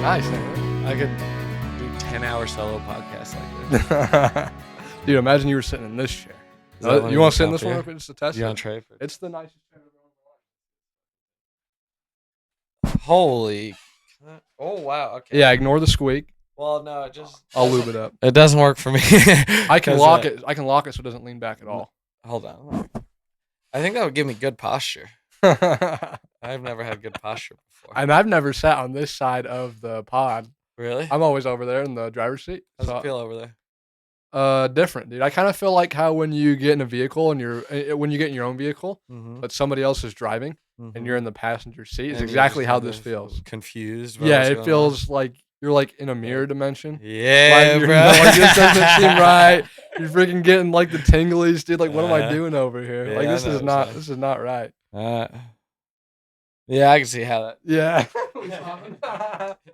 Nice, man. I could do 10-hour solo podcasts like this. Dude, imagine you were sitting in this chair. Is that one You of want to sit your in this top one tier? or just a test? You want to trade for it? It's the nicest chair Holy. Oh, wow. Okay. Yeah, ignore the squeak. Well, no, it just. I'll lube it up. It doesn't work for me. I can 'Cause, lock it. I can lock it so it doesn't lean back at all. Hold on. I think that would give me good posture. I've never had good posture before. And I've never sat on this side of the pod. Really? I'm always over there in the driver's seat. How's So, it feel over there? different, dude. I kind of feel like how when you get in a vehicle and when you get in your own vehicle, Mm-hmm. but somebody else is driving and you're in the passenger seat. Is And you're exactly just how kinda this feels. Confused. about Yeah, what's it going feels like you're like in a mirror dimension. on. Yeah, Like, bro. like this doesn't seem right. You're freaking getting like the tinglies, dude. Like, what am I Uh-huh. doing over here? Yeah, Like, I this know is what not. you're This is not right. Yeah, I can see how that. Yeah.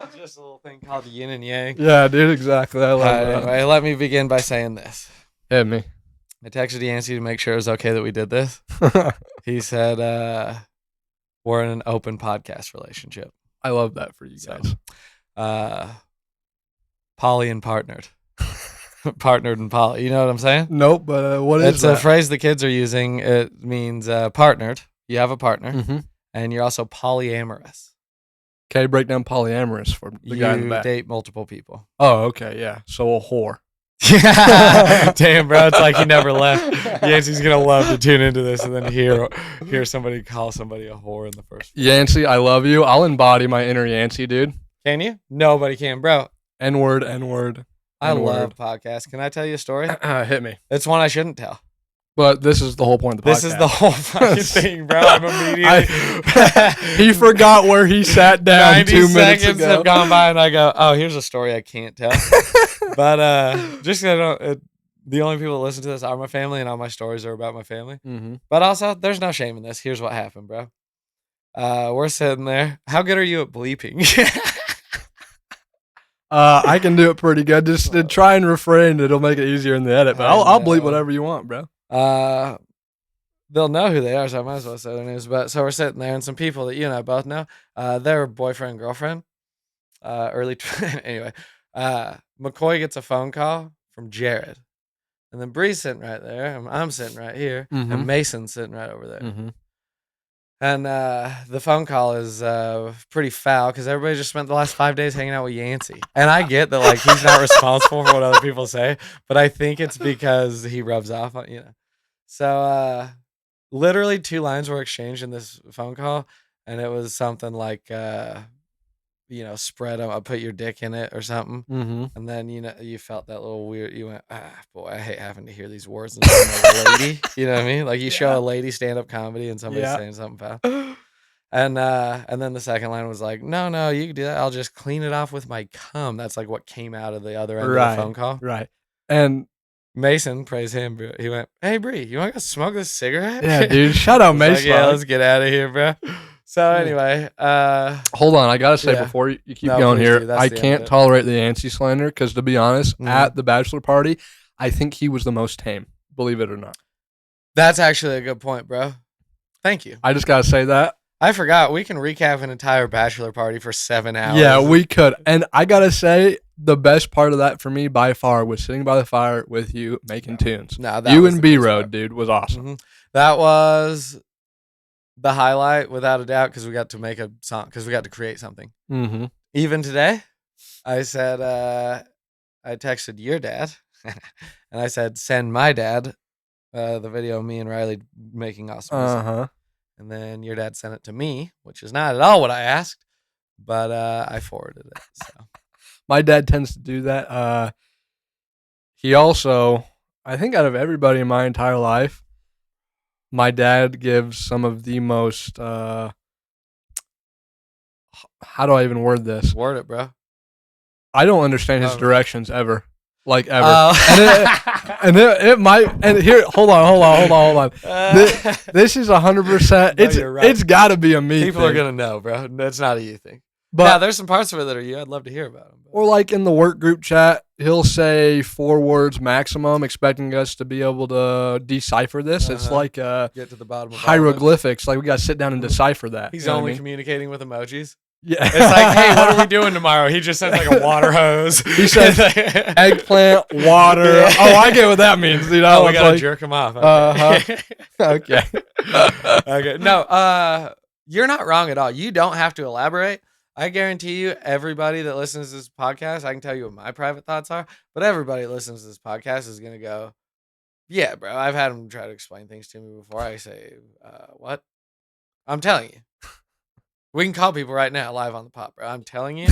It's just a little thing called yin and yang. Yeah, dude. Exactly. I love that. Anyway, let me begin by saying this. Hit me. I texted Yancey to make sure it was okay that we did this. He said, we're in an open podcast relationship. I love that for you So, guys. Poly and partnered. Partnered and poly. You know what I'm saying? Nope. But what is It's that? a phrase the kids are using. It means partnered. You have a partner, Mm-hmm. and you're also polyamorous. Okay, break down polyamorous for the guy in the You back. date multiple people. Oh, okay, yeah. So a whore. Damn, bro, it's like he never left. Yancey's gonna love to tune into this and then hear somebody call somebody a whore in the first. Yancey, I love you. I'll embody my inner Yancey, dude. Can you? Nobody can, bro. N-word, N-word. I N-word. love podcasts. Can I tell you a story? Hit me. It's one I shouldn't tell. But this is the whole point of the podcast. This is the whole fucking thing, bro. I'm immediately. He forgot where he sat down 90 2 minutes seconds ago. have gone by, and I go, "Oh, here's a story I can't tell." But just 'cause I don't. The only people that listen to this are my family, and all my stories are about my family. Mm-hmm. But also, there's no shame in this. Here's what happened, bro. We're sitting there. How good are you at bleeping? I can do it pretty good. Just try and refrain. It'll make it easier in the edit. But I'll bleep whatever you want, bro. They'll know who they are, so I might as well say their names. But so we're sitting there, and some people that you and I both know, they're boyfriend, girlfriend. Anyway, McCoy gets a phone call from Jared, and then Bree's sitting right there, and I'm sitting right here, Mhm. and Mason's sitting right over there. Mm-hmm. And the phone call is pretty foul because everybody just spent the last 5 days hanging out with Yancey. And I get that like he's not responsible for what other people say, but I think it's because he rubs off on So literally 2 lines were exchanged in this phone call, and it was something like spread them, put your dick in it or something. Mm-hmm. And then you felt that little weird. You went, boy, I hate having to hear these words in front of a lady. You know what I mean? Like you show a lady stand up comedy and somebody's saying something foul. And then the second line was like, no, you can do that. I'll just clean it off with my cum. That's like what came out of the other end of the phone call. Right. And Mason, praise him. He went, hey Bree, you want to go smoke this cigarette? yeah, dude, shout out I was like, Mason. yeah, let's get out of here, bro. So anyway, Hold on, I gotta say Yeah. before you keep No, going please here, do. That's I the end can't of it. tolerate the Yancey slander because, to be honest, Mhm. at the bachelor party, I think he was the most tame. Believe it or not, that's actually a good point, bro. Thank you. I just gotta say that. I forgot. We can recap an entire bachelor party for 7 hours. Yeah, we could, and I gotta say, the best part of that for me by far was sitting by the fire with you making tunes. No, that You was and the B best Road, part. dude, was awesome. Mhm. That was the highlight, without a doubt, because we got to make a song, because we got to create something. Mm-hmm. Even today, I said, I texted your dad, and I said, send my dad the video of me and Riley making awesome music. Uh-huh. And then your dad sent it to me, which is not at all what I asked, but I forwarded it. So My dad tends to do that. He also, I think out of everybody in my entire life, my dad gives some of the most, how do I even word this? word it, bro. I don't understand his Oh. directions ever. Like ever. Oh. And it might, and here, hold on. This is 100%, No, you're right. it's gotta be a me People thing. are gonna know, bro. That's not a you thing. But Now, there's some parts of it that are you. I'd love to hear about them. or like in the work group chat, he'll say 4 words maximum, expecting us to be able to decipher this. It's Uh-huh. like Get to the bottom of all of it. hieroglyphics. Like we got to sit down and Mhm. decipher that. He's you know what I only mean? communicating with emojis. Yeah. It's like, hey, what are we doing tomorrow? He just sends like a water hose. He says eggplant, water. Yeah. Oh, I get what that means. You know, Oh, we it's gotta like, jerk him off. Okay. Okay. No, you're not wrong at all. You don't have to elaborate. I guarantee you, everybody that listens to this podcast, I can tell you what my private thoughts are, but everybody that listens to this podcast is gonna go, yeah, bro. I've had him try to explain things to me before. I say, what? I'm telling you. We can call people right now live on the pod, bro. I'm telling you.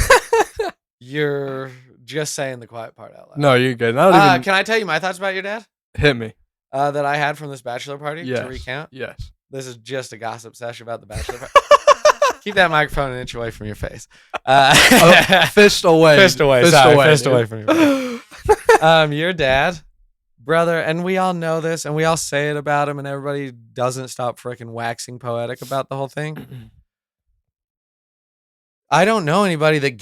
You're just saying the quiet part out loud. No, you're good. I don't even Can I tell you my thoughts about your dad? hit me. That I had from this bachelor party Yes. to recount. Yes. This is just a gossip session about the bachelor party. Keep that microphone an inch away from your face. Fist away. Fist away. Fist Sorry, away, fist dude. away from your face. Your dad, brother, and we all know this, and we all say it about him, and everybody doesn't stop freaking waxing poetic about the whole thing. I don't know anybody that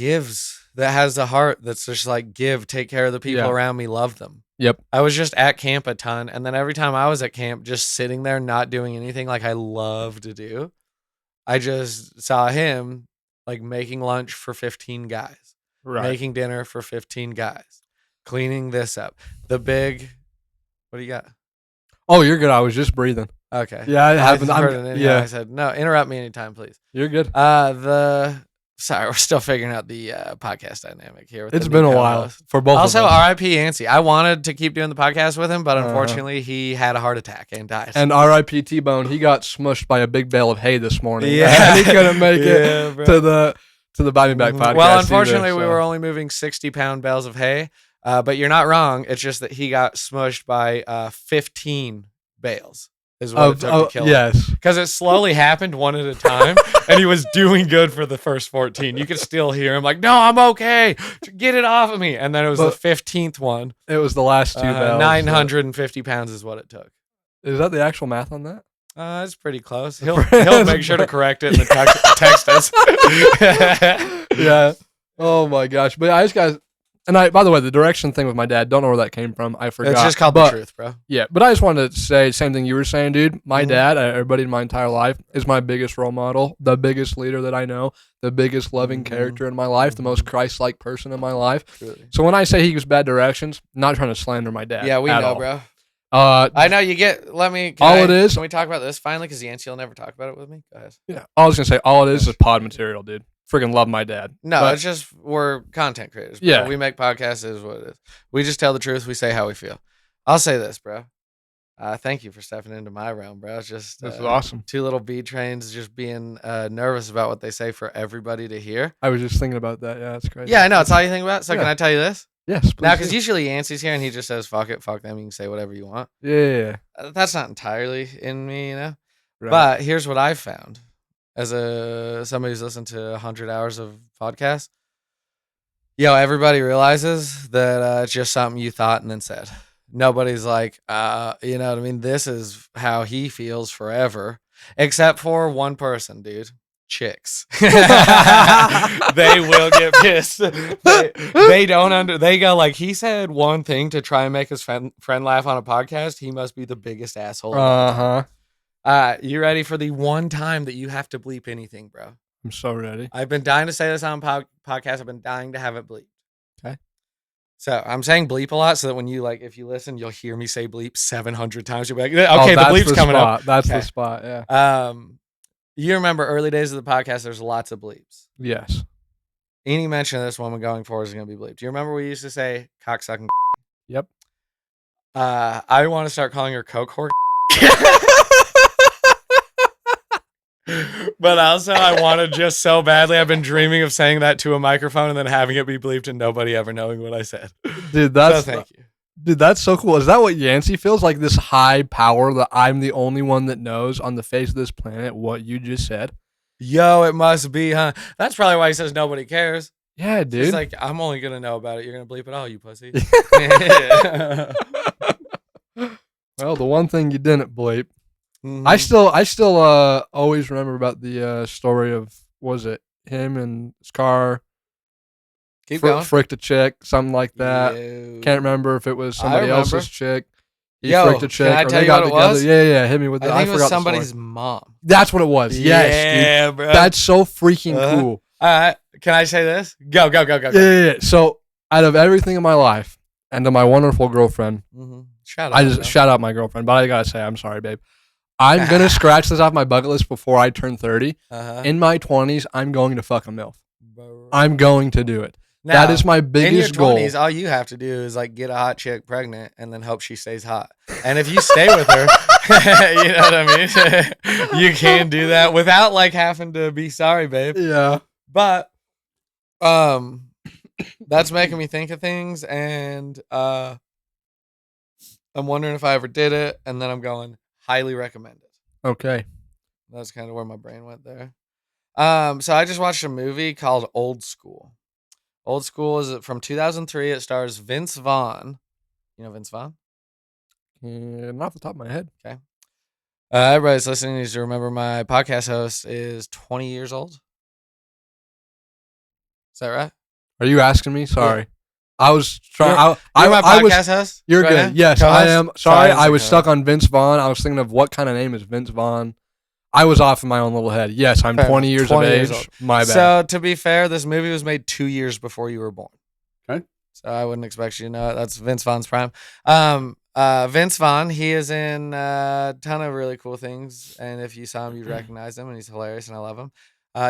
has a heart that's just like, take care of the people Yeah. around me, love them. Yep. I was just at camp a ton, and then every time I was at camp, just sitting there not doing anything like I love to do, I just saw him like making lunch for 15 guys, Right. making dinner for 15 guys, cleaning this up. What do you got? Oh, you're good. I was just breathing. Okay. Yeah, it happened. I heard it anyhow. Yeah. I said, no, interrupt me anytime, please. You're good. Sorry, we're still figuring out the podcast dynamic here. With It's the been new a while co-host. for both Also, of us. R.I.P. Yancey. I wanted to keep doing the podcast with him, but Uh-huh. unfortunately, he had a heart attack and died. And R.I.P. T-Bone. He got smushed by a big bale of hay this morning. Yeah. And he couldn't make Yeah, it bro. to the Buy Me Back podcast. Well, unfortunately, either, we so. were only moving 60-pound bales of hay. But you're not wrong. It's just that he got smushed by 15 bales. Is what it took to kill him. Yes. Because it slowly happened one at a time, and he was doing good for the first 14. You could still hear him like, no, I'm okay. Get it off of me. And then it was the 15th one. It was the last two bells. 950 pounds is what it took. Is that the actual math on that? It's pretty close. He'll make sure to correct it in the text us. Yeah. Oh my gosh. But I just guys, and by the way, the direction thing with my dad, don't know where that came from. I forgot. It's just called but, the truth, bro. Yeah, but I just wanted to say same thing you were saying, dude. My Mhm. dad, everybody in my entire life, is my biggest role model, the biggest leader that I know, the biggest loving Mhm. character in my life, the most Christ-like person in my life. Truly. So when I say he goes bad directions, not trying to slander my dad. Yeah, we at know, all. bro. Uh, I know you get. It is. Can we talk about this finally? Because Yancey will never talk about it with me. Go ahead. yeah, I was gonna say all it is pod material, dude. Freaking love my dad. No, But- it's just we're content creators. Bro. Yeah. We make podcasts. It is what it is. We just tell the truth. We say how we feel. I'll say this, bro. Thank you for stepping into my realm, bro. It's just this is awesome. two little B trains just being nervous about what they say for everybody to hear. I was just thinking about that. Yeah, that's crazy. Yeah, I know. It's all you think about. So Yeah. can I tell you this? Yes, please. Now, do. because usually Yancey's here and he just says, fuck it, fuck them. You can say whatever you want. yeah. That's not entirely in me, you know? Right. But here's what I found as somebody who's listened to 100 hours of podcasts. Yo, everybody realizes that it's just something you thought and then said. Nobody's like, you know what I mean? This is how he feels forever, except for one person, dude. Chicks. They will get pissed. They don't they go like, he said one thing to try and make his friend laugh on a podcast. He must be the biggest asshole. You ready for the one time that you have to bleep anything, bro? I'm so ready. I've been dying to say this on podcast. I've been dying to have it bleep. Okay. So I'm saying bleep a lot so that when you if you listen, you'll hear me say bleep 700 times. You'll be like, okay, the that's bleep's coming spot. up. That's Okay. the spot. Yeah. You remember early days of the podcast, there's lots of bleeps. Yes. Any mention of this woman going forward is going to be bleeped. Do you remember we used to say cocksucking? Yep. I want to start calling her coke whore. But also, I want to just so badly. I've been dreaming of saying that to a microphone and then having it be bleeped and nobody ever knowing what I said. Dude, that's So thank you. dude, that's so cool. Is that what Yancey feels like? This high power that I'm the only one that knows on the face of this planet what you just said. Yo, it must be, huh? That's probably why he says nobody cares. Yeah, He's dude. like, I'm only gonna know about it. You're gonna bleep it all, you pussy. Well, the one thing you didn't bleep. Mhm. I still always remember about the story of, was it him and his car Keep going. fricked a chick, something like that. Yo. Can't remember if it was I somebody remember. else's chick. He Yo, fricked a chick, can I or tell they you got what it together. was? Yeah, hit me with I that. think it forgot was the somebody's story. mom. That's what it was. Yes, dude. Yeah, bro. That's so freaking Uh-huh. cool. All right. Can I say this? Go. Yeah. So out of everything in my life, and to my wonderful girlfriend, Shout I out. just bro. shout out my girlfriend. But I gotta say, I'm sorry, babe. I'm gonna scratch this off my bucket list before I turn 30. Uh-huh. In my 20s, I'm going to fuck a MILF. Bro. I'm going to do it. Now, That is my in your biggest goal. 20s, all you have to do is like get a hot chick pregnant and then hope she stays hot. And if you stay with her, you know what I mean? You can do that without like having to be sorry, babe. Yeah. But that's making me think of things, and I'm wondering if I ever did it, and then I'm going highly recommend it. Okay. That's kind of where my brain went there. So I just watched a movie called Old School. Old School is from 2003. It stars Vince Vaughn. You know Vince Vaughn? Not off the top of my head. Okay. Everybody's listening needs to remember my podcast host is 20 years old. Is that right? Are you asking me? Sorry. I was trying. You're my I was. podcast host? You're right good. now? Yes, Co-host? I am. Sorry, I was co-host. stuck on Vince Vaughn. I was thinking of what kind of name is Vince Vaughn. I was off in my own little head. Yes, I'm Fair 20 enough. years 20 of years age. old. My bad. So to be fair, this movie was made 2 years before you were born. Okay. So I wouldn't expect you to know it. That's Vince Vaughn's prime. Vince Vaughn, he is in a ton of really cool things, and if you saw him, you'd recognize him, and he's hilarious, and I love him.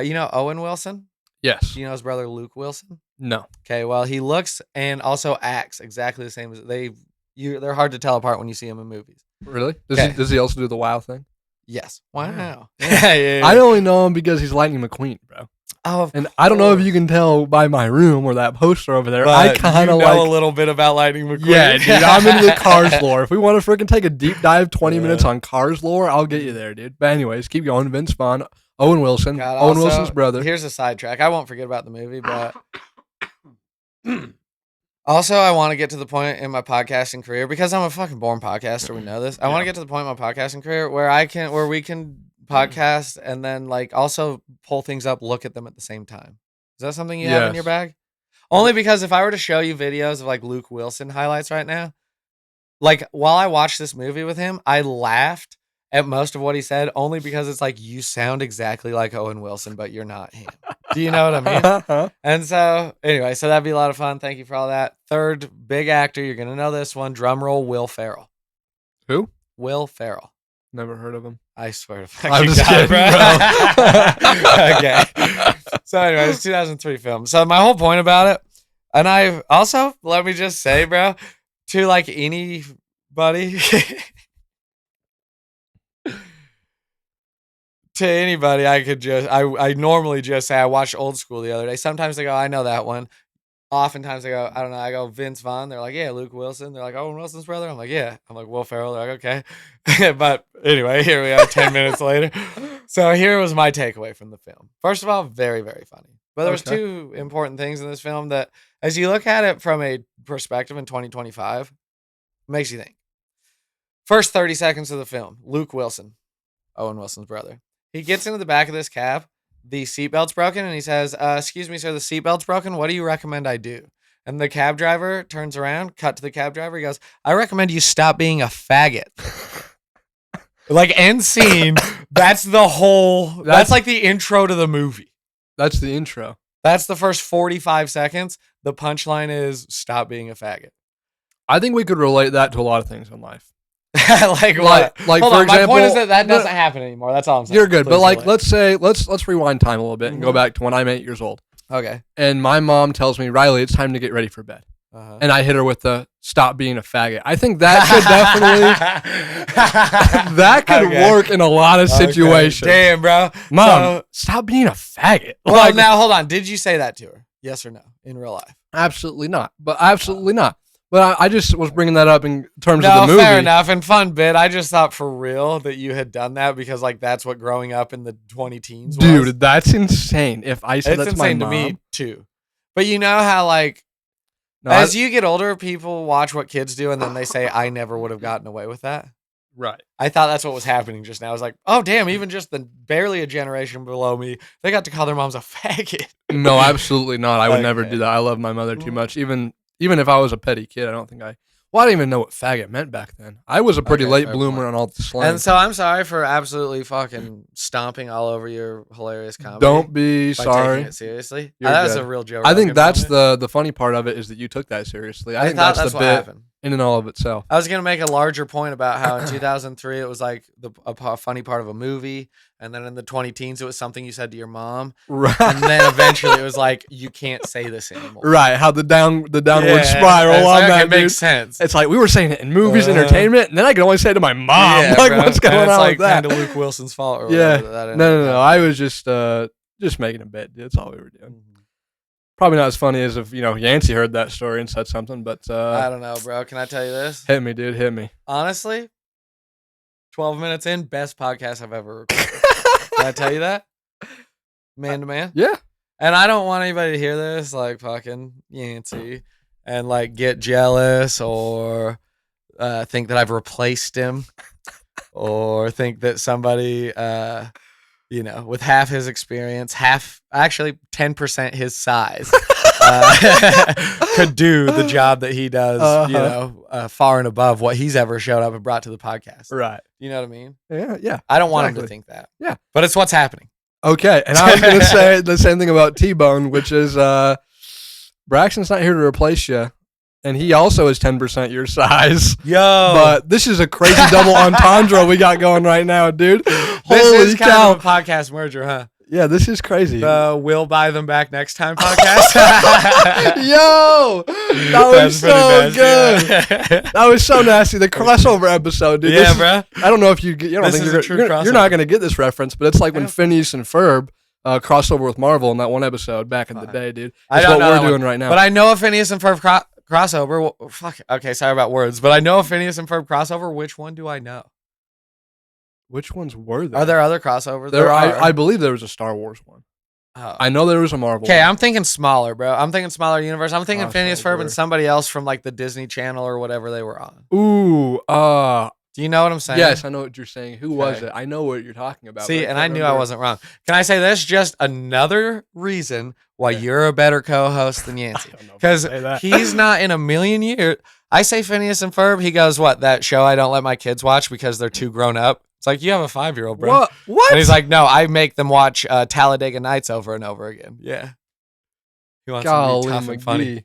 You know Owen Wilson? Yes. Do you know his brother Luke Wilson? No. Okay, well, he looks and also acts exactly the same as they're hard to tell apart when you see him in movies. Really? Okay. Does he also do the WoW thing? Yes. Wow. Yeah. I only know him because he's Lightning McQueen, bro. Oh, of And I don't know if course. you can tell by my room or that poster over there. But I kind you of know like. a little bit about Lightning McQueen. Yeah, dude. I'm into the Cars lore. If we want to freaking take a deep dive, 20 Yeah. minutes on Cars lore, I'll get you there, dude. But anyways, keep going. Vince Vaughn, Owen Wilson, God, Owen also, Wilson's brother. Here's a sidetrack. I won't forget about the movie, but also I want to get to the point in my podcasting career because I'm a fucking born podcaster. We know this. I want to get to the point in my podcasting career where we can podcast and then like also pull things up, look at them at the same time. Is that something you have in your Yes. bag? Only because if I were to show you videos of like Luke Wilson highlights right now, like while I watched this movie with him, I laughed at most of what he said only because it's like you sound exactly like Owen Wilson, but you're not him. Do you know what I mean? And so anyway, so that'd be a lot of fun. Thank you for all that. Third big actor, you're gonna know this one. Drum roll, Will Ferrell. Who? Will Ferrell. Never heard of him. I swear to I'm fucking just God, kidding, bro. Okay. So anyway, it's 2003 film. So my whole point about it, and I also let me just say, bro, to like anybody, to anybody, I normally just say I watched Old School the other day. Sometimes they go, I know that one. Oftentimes I go, I don't know. I go Vince Vaughn. They're like, yeah, Luke Wilson. They're like, Owen Wilson's brother. I'm like, yeah. I'm like, Will Ferrell. They're like, okay. But anyway, here we are 10 minutes later. So here was my takeaway from the film. First of all, very, very funny. But there was Okay. two important things in this film that, as you look at it from a perspective in 2025, makes you think. First 30 seconds of the film, Luke Wilson, Owen Wilson's brother. He gets into the back of this cab. The seatbelt's broken, and he says, excuse me, sir, the seatbelt's broken. What do you recommend I do? And the cab driver turns around, cut to the cab driver. He goes, I recommend you stop being a faggot. Like, end scene. That's the whole, that's like the intro to the movie. That's the intro. That's the first 45 seconds. The punchline is stop being a faggot. I think we could relate that to a lot of things in life. Like what? Like Hold for on, my point is example- that No, doesn't happen anymore. That's all I'm saying. You're good, but Please like, relate. let's say, let's rewind time a little bit and go Mhm. back to when I'm 8 years old, Okay. and my mom tells me, Riley, it's time to get ready for bed, Uh-huh. and I hit her with the stop being a faggot. I think that could definitely that could Okay. work in a lot of Okay. situations. Damn, bro. Mom, So- stop being a faggot. well, Like, now hold on. Did you say that to her? Yes or no? In real life? absolutely not. But absolutely not. But I just was bringing that up in terms No, of the movie. fair enough. And fun bit. I just thought for real that you had done that because like that's what growing up in the 20 teens was. Dude, that's insane. If I said it's that to my insane to mom, me too. But you know how like no, as you get older, people watch what kids do and then they say, I never would have gotten away with that. right. I thought that's what was happening just now. I was like, oh damn, even just the barely a generation below me, they got to call their moms a faggot. No, absolutely not. I would never Okay. do that. I love my mother too much. Even if I was a petty kid, I don't think I Well, I didn't even know what faggot meant back then. I was a pretty Okay, late fair bloomer point. on all the slang. And so I'm sorry for absolutely fucking stomping all over your hilarious comedy. Don't be by sorry. taking it seriously. You're That was good. a real joke. I think that's the funny part of it is that you took that seriously. I think thought that's the what bit happened. in and all of itself. I was gonna make a larger point about how in 2003 it was like a funny part of a movie, and then in the 2010s it was something you said to your mom, Right. and then eventually it was like you can't say this anymore. Right. How the downward Yeah, spiral it's on like, that it makes dude. sense. It's like we were saying it in movies, Uh-huh. entertainment, and then I can only say it to my mom. Yeah, like bro. what's going and it's on like with that? kind of Luke Wilson's fault. Or Yeah. whatever that No. I was just making a bit. Dude. That's all we were doing. Probably not as funny as if Yancey heard that story and said something, but I don't know, bro. Can I tell you this? hit me, dude. Hit me. Honestly, 12 minutes in, best podcast I've ever recorded. Can I tell you that? Man to man. Yeah. And I don't want anybody to hear this, like fucking Yancey, and like get jealous or think that I've replaced him, or think that somebody, with half his experience, actually 10% his size, could do the job that he does, far and above what he's ever showed up and brought to the podcast. Right. You know what I mean? Yeah. I don't want him to Exactly. think that. Yeah. But it's what's happening. Okay, and I was going to say the same thing about T-Bone, which is Braxton's not here to replace you, and he also is 10% your size. Yo. But this is a crazy double entendre we got going right now, dude. This Holy is kind cow. of a podcast merger, huh? Yeah, this is crazy. The We'll Buy Them Back Next Time podcast. Yo, that was so good. That was so nasty. The crossover episode, dude. Yeah, This is- bro. I don't know if you get. I don't This think is you're, a true you're crossover. not going to get this reference, but it's like when Yeah. Phineas and Ferb crossover with Marvel in that one episode back in the Fine. day, dude. I That's don't what know we're that one. doing right now. But I know a Phineas and Ferb crossover. Well, fuck. Okay, sorry about words. But I know a Phineas and Ferb crossover. Which one do I know? Which ones were there? Are there other crossovers? There, are. I believe there was a Star Wars one. Oh. I know there was a Marvel. Okay, one. I'm thinking smaller, bro. I'm thinking smaller universe. I'm thinking Phineas Ferb Crossover. and somebody else from like the Disney Channel or whatever they were on. Ooh, Do you know what I'm saying? yes, I know what you're saying. Who was Okay. it? I know what you're talking about. See, but and can't I knew I remember. wasn't wrong. Can I say this? Just another reason why Yeah. you're a better co-host than Yancey. I don't know if I'd Because say that. he's not in a million years. I say Phineas and Ferb. He goes, "What, that show I don't let my kids watch because they're too grown up?" It's like, you have a 5-year-old, bro. What? And he's like, "No, I make them watch Talladega Nights over and over again." Yeah. He wants Golly, to be tough and funny. McGee.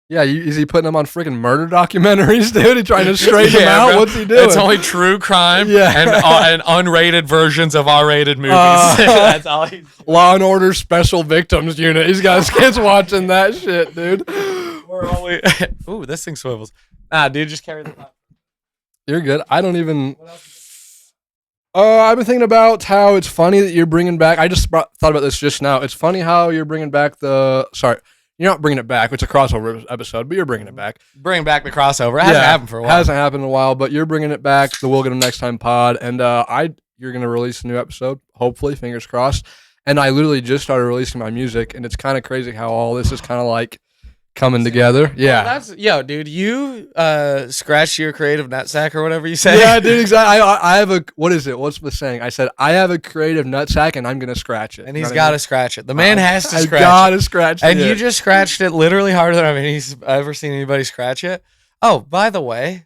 Yeah, is he putting them on freaking murder documentaries, dude? He trying to straighten them Yeah, out? bro. What's he doing? It's only true crime Yeah. and unrated versions of R-rated movies. Uh, That's all he's Law and Order Special Victims Unit. He's got his kids watching that shit, dude. We're only. Ooh, this thing swivels. Nah, dude, just carry the pot. You're good. I don't even. What else is I've been thinking about how it's funny that you're bringing back. I just thought about this just now. It's funny how you're bringing back the. Sorry, you're not bringing it back. It's a crossover episode, but you're bringing it back. Bring back the crossover. It hasn't happened for a while. Hasn't happened in a while, but you're bringing it back. The We'll Get 'Em Next Time pod, and you're gonna release a new episode. Hopefully, fingers crossed. And I literally just started releasing my music, and it's kind of crazy how all this is kind of like coming together. Yeah. Yo, dude, you scratched your creative nutsack or whatever you say. Yeah, dude, exactly. I have a, what is it? What's the saying? I said, I have a creative nutsack and I'm going to scratch it. And he's got to scratch it. The man has to I scratch got it. to scratch And it. you just scratched it literally harder than he's ever seen anybody scratch it. Oh, by the way,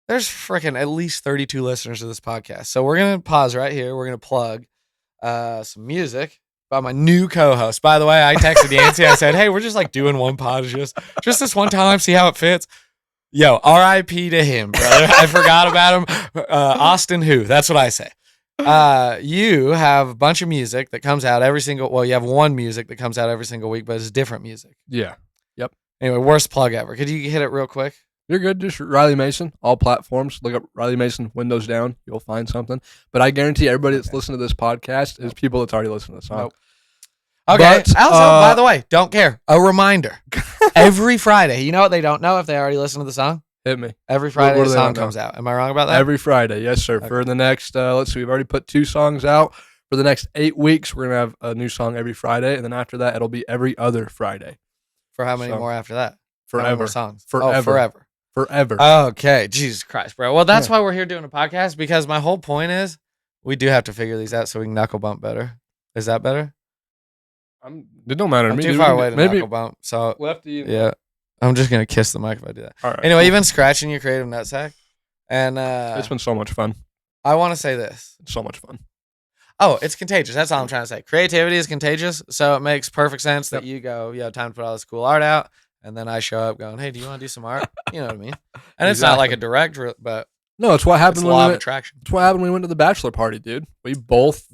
there's freaking at least 32 listeners to this podcast. So we're going to pause right here. We're going to plug some music by my new co-host. By the way, I texted Yancey. I said, hey, we're just like doing one pod just this one time, see how it fits. Yo, R.I.P. to him, brother. I forgot about him. Austin who? That's what I say. You have a bunch of music that comes out you have one music that comes out every single week, but it's different music. Yeah. Anyway, worst plug ever. Could you hit it real quick? You're good. Just Riley Mason, all platforms. Look up Riley Mason, Windows down. You'll find something. But I guarantee everybody that's listening to this podcast is people that's already listened to the song. Nope. Okay. But, Also, by the way, don't care. A reminder. Every Friday. You know what they don't know if they already listen to the song? Hit me. Every Friday what do the they song not know? comes out. Am I wrong about that? Every Friday. Yes, sir. Okay. For the next, let's see, we've already put 2 songs out. For the next 8 weeks, we're going to have a new song every Friday. And then after that, it'll be every other Friday. For how many So, more after that? How many Forever. more songs? Forever. Oh, forever. Forever. Okay. Jesus Christ, bro. Well, that's Yeah. why we're here doing a podcast, because my whole point is we do have to figure these out so we can knuckle bump better. Is that better? It don't matter to I'm me. too dude. far away to Maybe knuckle bump. So lefty. yeah. I'm just gonna kiss the mic if I do that. All right. Anyway, you've been scratching your creative nutsack, and It's been so much fun. I want to say this. It's so much fun. Oh, it's contagious. That's all I'm trying to say. Creativity is contagious, so it makes perfect sense that Yep. you go, you have time to put all this cool art out, and then I show up going, hey, do you want to do some art? You know what I mean? And it's not like a direct, but No, it's what it's happened a when law we of went, attraction. it's what happened when we went to the bachelor party, dude. We both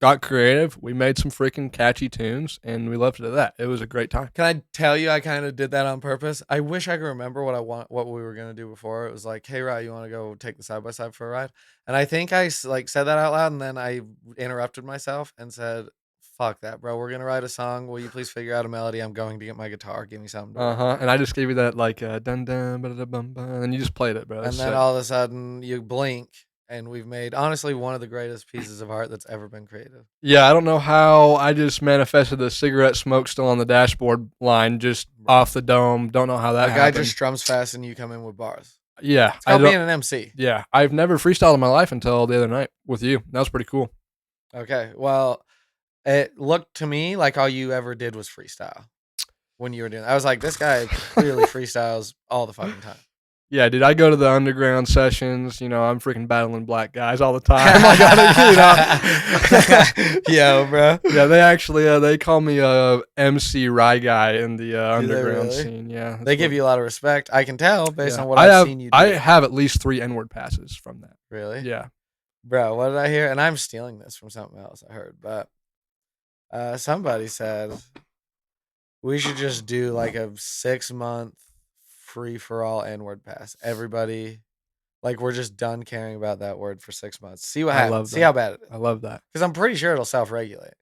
got creative. We made some freaking catchy tunes, and we left it at that. It was a great time. Can I tell you, I kind of did that on purpose. I wish I could remember what we were gonna do before. It was like, hey, Ryan, you want to go take the side by side for a ride? And I think I said that out loud, and then I interrupted myself and said, fuck that, bro. We're gonna write a song. Will you please figure out a melody? I'm going to get my guitar. Give me something. And I just gave you that like dun dun ba da bum bum, and you just played it, bro. And It's then sick. all of a sudden, you blink, and we've made honestly one of the greatest pieces of art that's ever been created. Yeah, I don't know how I just manifested the cigarette smoke still on the dashboard line just off the dome. Don't know how that The guy happened. just strums fast, and you come in with bars. Yeah, It's I called don't- being an MC. yeah, I've never freestyled in my life until the other night with you. That was pretty cool. Okay, well, it looked to me like all you ever did was freestyle when you were doing. I was like, this guy clearly freestyles all the fucking time. Yeah, dude, I go to the underground sessions. You know, I'm freaking battling black guys all the time. Like, Yo, bro. Yeah, they actually they call me MC Rye Guy in the underground really? scene. Yeah, They give you a lot of respect. I can tell based yeah. on what I I've have, seen you do. I have at least 3 N-word passes from that. Really? Yeah. Bro, what did I hear? And I'm stealing this from something else I heard, but somebody said we should just do like a 6-month free for all N-word pass. Everybody, like, we're just done caring about that word for 6 months. See what I happens. love See that. how bad it is. I love that. Because I'm pretty sure it'll self-regulate.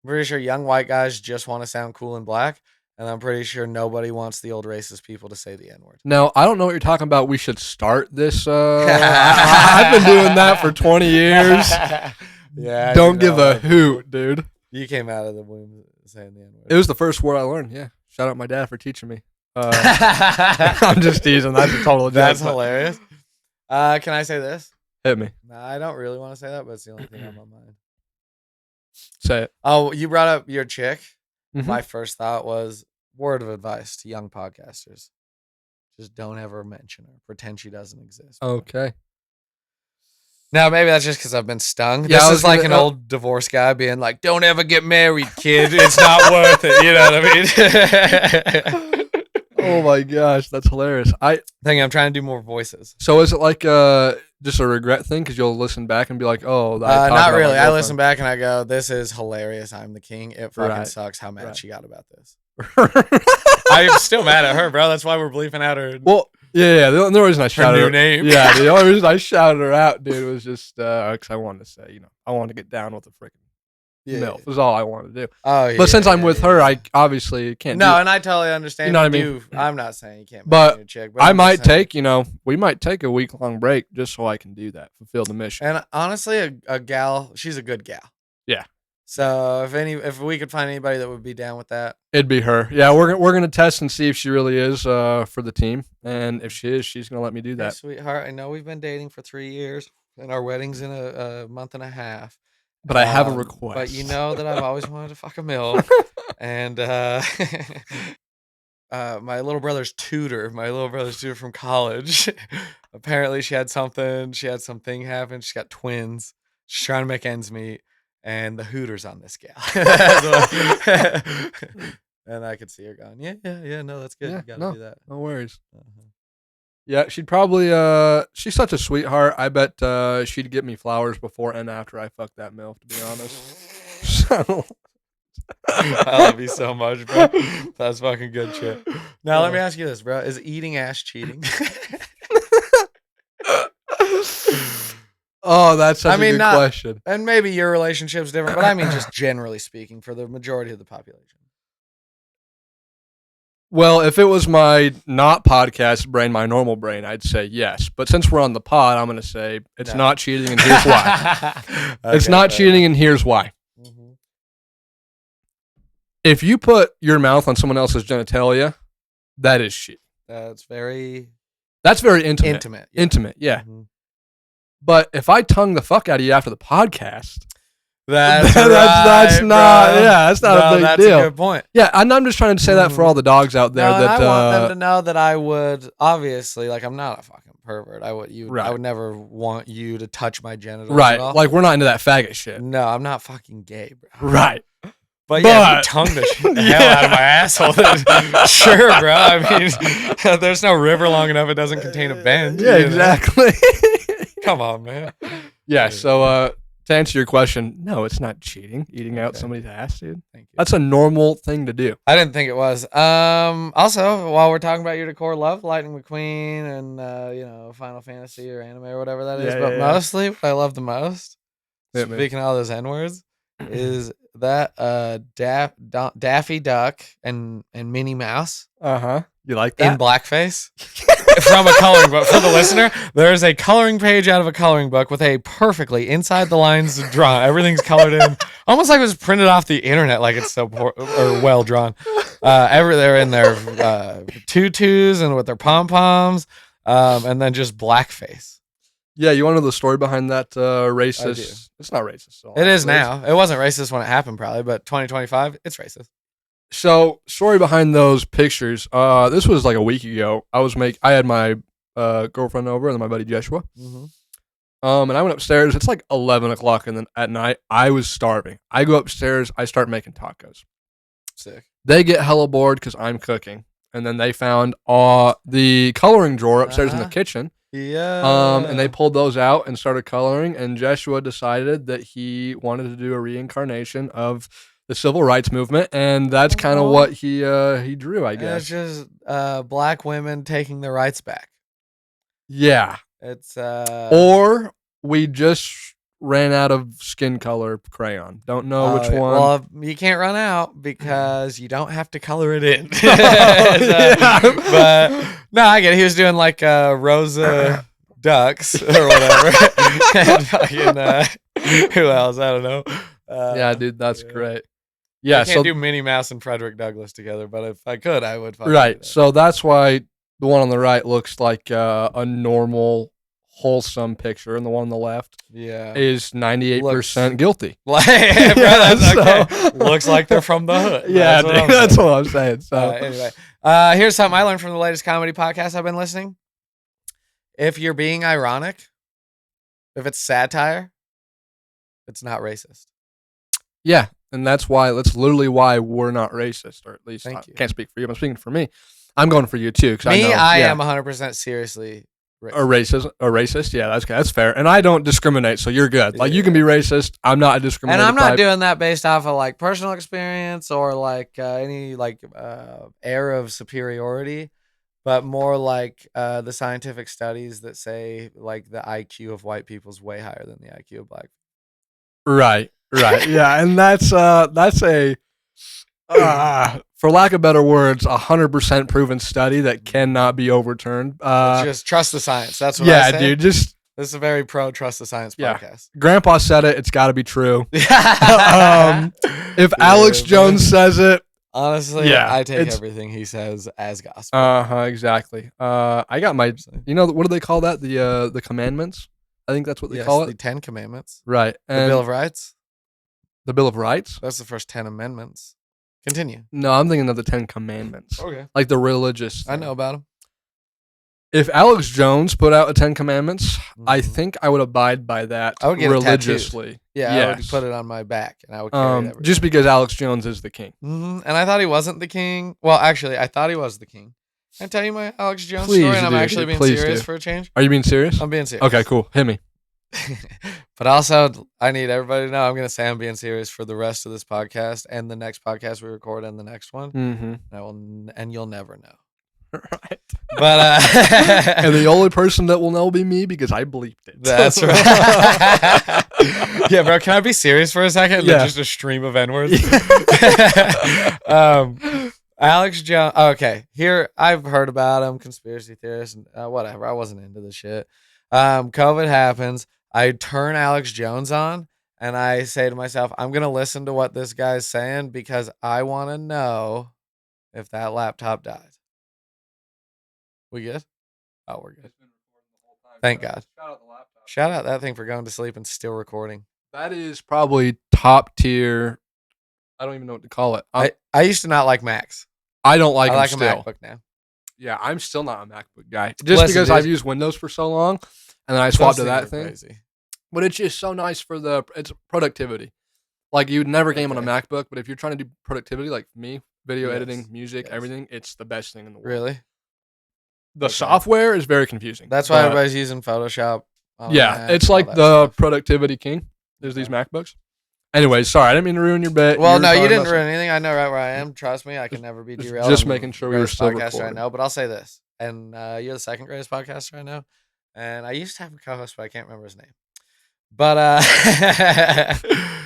I'm pretty sure young white guys just want to sound cool and black, and I'm pretty sure nobody wants the old racist people to say the N-word. Now, I don't know what you're talking about. We should start this. I've been doing that for 20 years. Yeah. Don't give a hoot, dude. You came out of the womb saying the N-word. It was the first word I learned. Yeah. Shout out my dad for teaching me. I'm just teasing. That's a total joke. That's but hilarious. Can I say this? Hit me. Nah, I don't really want to say that, but it's the only thing on my mind. Say it. Oh, you brought up your chick. Mhm. My first thought was word of advice to young podcasters. Just don't ever mention her. Pretend she doesn't exist. Okay. Now, maybe that's just because I've been stung. Yeah, I This was is like gonna- an old divorce guy being like, don't ever get married, kid. It's not worth it. You know what I mean? Oh my gosh, that's hilarious. I'm trying to do more voices. So is it like just a regret thing because you'll listen back and be like, oh, I talked Not about my really. I girlfriend. listen back and I go, this is hilarious. I'm the king. It fucking Right. sucks how mad Right. she got about this. I'm still mad at her, bro. That's why we're bleeping out her Well, yeah. The only reason I shouted new her, name. Yeah, the only reason I shouted her out, dude, was just because I wanted to say, I wanted to get down with the freaking MILF. Was all I wanted to do. Oh, yeah. But since I'm yeah, with yeah, her, yeah. I obviously can't. No, do it. and I totally understand. You know what I you mean? do. I'm not saying you can't. But mention your chick, I I'm just might saying- take, we might take a week-long break just so I can do that, fulfill the mission. And honestly, a gal, she's a good gal. Yeah. So if we could find anybody that would be down with that, It'd be her. Yeah, we're gonna test and see if she really is for the team, and if she is, she's gonna let me do hey, that. sweetheart. I know we've been dating for 3 years, and our wedding's in a month and a half. But I have a Um, request. But you know that I've always wanted to fuck a MILF. And my little brother's tutor from college, apparently she had something happen. She's got twins. She's trying to make ends meet. And the Hooters on this gal. And I could see her going, yeah, no, that's good. Yeah, You gotta no. do that. No worries. Uh-huh. Yeah, she'd probably she's such a sweetheart. I bet she'd get me flowers before and after I fucked that MILF, to be honest. So I love you so much, bro. That's fucking good shit. Now let me ask you this, bro: is eating ass cheating? Oh, that's such I mean, a good not- question. And maybe your relationship's different, but I mean, just generally speaking, for the majority of the population. Well, if it was my not podcast brain, my normal brain, I'd say yes. But since we're on the pod, I'm going to say it's No. not cheating, and here's why. It's Okay, not fair cheating, and here's why. enough. Mhm. If you put your mouth on someone else's genitalia, that is cheating. That's very That's very intimate. intimate. Intimate, yeah. Mhm. But if I tongue the fuck out of you after the podcast, That's that's right, not. bro. Yeah, that's not No, a big that's deal. a good point. Yeah, and I'm just trying to say that for all the dogs out there No, and that I want them to know that I would obviously, like, I'm not a fucking pervert. I Right. would never want you to touch my genitals right. at all. Like we're not into that faggot shit. No, I'm not fucking gay, bro. Right. But yeah, if you But- tongue the hell out of my asshole, then sure, bro. I mean, there's no river long enough it doesn't contain a bend. Yeah, you know? exactly. Come on, man. yeah. So to answer your question, no, it's not cheating. Eating out Okay. somebody's ass, dude. Thank you. That's a normal thing to do. I didn't think it was. Also, while we're talking about your decor, love Lightning McQueen and Final Fantasy or anime or whatever that is. Yeah, But yeah, yeah. mostly, what I love the most, Hit me. speaking of all those N words, is that Daffy Duck and Minnie Mouse You like in that? blackface from a coloring book. For the listener, there's a coloring page out of a coloring book with a perfectly inside the lines drawn. Everything's colored in, almost like it was printed off the internet. Like it's so well drawn. They're in their tutus and with their pom poms, and then just blackface. Yeah, you want to know the story behind that do. racist? It's not racist. At all, It is actually. now. It wasn't racist when it happened, probably, but 2025, it's racist. So, story behind those pictures. This was like a week ago. I had my girlfriend over and then my buddy Joshua. Mm-hmm. And I went upstairs. It's like 11 o'clock at night. I was starving. I go upstairs. I start making tacos. Sick. They get hella bored because I'm cooking. And then they found the coloring drawer upstairs in the Uh-huh. kitchen. Yeah. And they pulled those out and started coloring. And Joshua decided that he wanted to do a reincarnation of the civil rights movement, and that's kind of Aw. what he drew, I And guess. it's just black women taking their rights back. Yeah. It's Or we just ran out of skin color crayon. Don't know which one. Well, you can't run out because you don't have to color it in. Yeah. But no, I get it. He was doing like Rosa Ducks or whatever. And fucking, who else? I don't know. Yeah, dude, that's yeah. great. I Yeah, can't so do Minnie Mouse and Frederick Douglass together, but if I could, I would. fucking do right. that. So that's why the one on the right looks like a normal, wholesome picture, and the one on the left yeah. is 98% guilty. Like, bro, Yeah, that's okay. so- Looks like they're from the hood. Yeah, That's what dude, I'm that's saying. what I'm saying. So Anyway, here's something I learned from the latest comedy podcast I've been listening. If you're being ironic, if it's satire, it's not racist. yeah, and that's literally why we're not racist, or at least Thank I you. can't speak for you. I'm speaking for me. I'm going for you too, because I know I yeah, am 100% seriously a racist. racist. Yeah, that's fair, and I don't discriminate, so you're good. Like you Yeah. can be racist. I'm not a discriminating. And I'm not type. doing that based off of like personal experience or like any like air of superiority, but more like the scientific studies that say like the IQ of white people is way higher than the IQ of black. Right. Yeah, and that's a for lack of better words, 100% proven study that cannot be overturned. Just trust the science. That's what I yeah, say. dude. Just This is a very pro trust the science Yeah. podcast. Grandpa said it. It's got to be true. If Yeah, Alex man. Jones says it, Honestly, Yeah, I take it's- everything he says as gospel. exactly. I got my. You know what do they call that? The commandments. I think that's what they Yes, call the it. 10 Commandments. Right. The And Bill of Rights. the Bill of Rights. That's the first 10 amendments. Continue. No, I'm thinking of the 10 Commandments, Okay. like the religious. I thing. know about him. If Alex Jones put out a 10 Commandments, I Mhm. think I would abide by that I would get it tattooed. religiously. Yeah, I would Yes. put it on my back and I would carry it everywhere. Just because Alex Jones is the king. And I thought he wasn't the king. Well, actually, I thought he was the king. Can I tell you my Alex Jones Please story? And I'm do, actually dude. being Please serious do. for a change. Are you being serious? I'm being serious. Okay, cool. Hit me. But also, I need everybody to know I'm going to say I'm being serious for the rest of this podcast and the next podcast we record and the next one. Mm-hmm. And you'll never know. Right. But And the only person that will know will be me because I bleeped it. that's right. Yeah, bro. Can I be serious for a second? Yeah. Just a stream of N-words. Alex Jones. Okay, here I've heard about him, conspiracy theorists, and whatever. I wasn't into the shit. COVID happens. I turn Alex Jones on, and I say to myself, I'm gonna listen to what this guy's saying because I want to know if that laptop died. We good? Oh, we're good. Thank God. Shout out that thing for going to sleep and still recording. That is probably top tier. I don't even know what to call it. I used to not like Macs. I don't like I them like a still. MacBook now. Yeah, I'm still not a MacBook guy. Just Listen, because dude. I've used Windows for so long, and then I Those swapped to things that are thing. crazy. But it's just so nice for it's productivity. Like you'd never game on a Okay. MacBook, but if you're trying to do productivity, like me, video Yes, editing, music, yes. everything, it's the best thing in the world. Really? The Okay. software is very confusing. That's why but everybody's using Photoshop. on a yeah, Mac it's and all like that the stuff. productivity king. There's these Okay. MacBooks. Anyways, sorry, I didn't mean to ruin your bit. Well, were no, you talking didn't about ruin anything. I know right where I am. Trust me, I can never be just- derailed. just I'm the making sure we were greatest still podcaster I recording. know, but I'll say this, and you're the second greatest podcaster I know, and I used to have a co-host, but I can't remember his name. But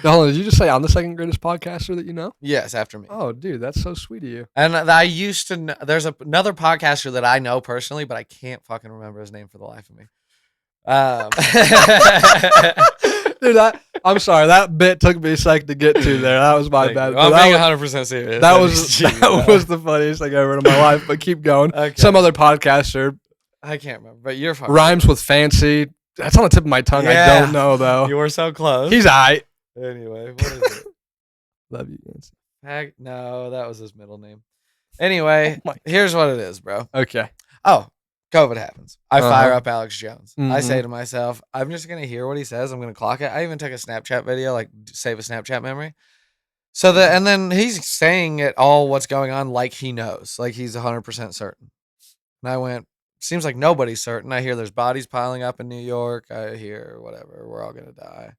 Hold on, did you just say I'm the second greatest podcaster that you know? yes, after me. Oh, dude, that's so sweet of you. And I used to know, there's another podcaster that I know personally, but I can't fucking remember his name for the life of me. Dude, I'm sorry. That bit took me a second to get to there. That was my Thank bad. you. But I'm that being was, 100% serious. that I was need you to that know. was the funniest thing I've ever heard in my life. But keep going. Okay. Some other podcaster I can't remember, but you're fucking rhymes with fancy. That's on the tip of my tongue. I Yeah. don't know though. You were so close. He's aight. Anyway, what is it? Love you, Nancy. No, that was his middle name. Anyway, Oh my- here's what it is, bro. Okay. Oh, COVID happens. I fire Uh-huh. up Alex Jones. I Mhm. say to myself, I'm just gonna hear what he says. I'm gonna clock it. I even took a Snapchat video, like save a Snapchat memory. So and then he's saying it all what's going on like he knows, like he's 100% certain. And I went, seems like nobody's certain. I hear there's bodies piling up in New York. I hear whatever, we're all gonna die.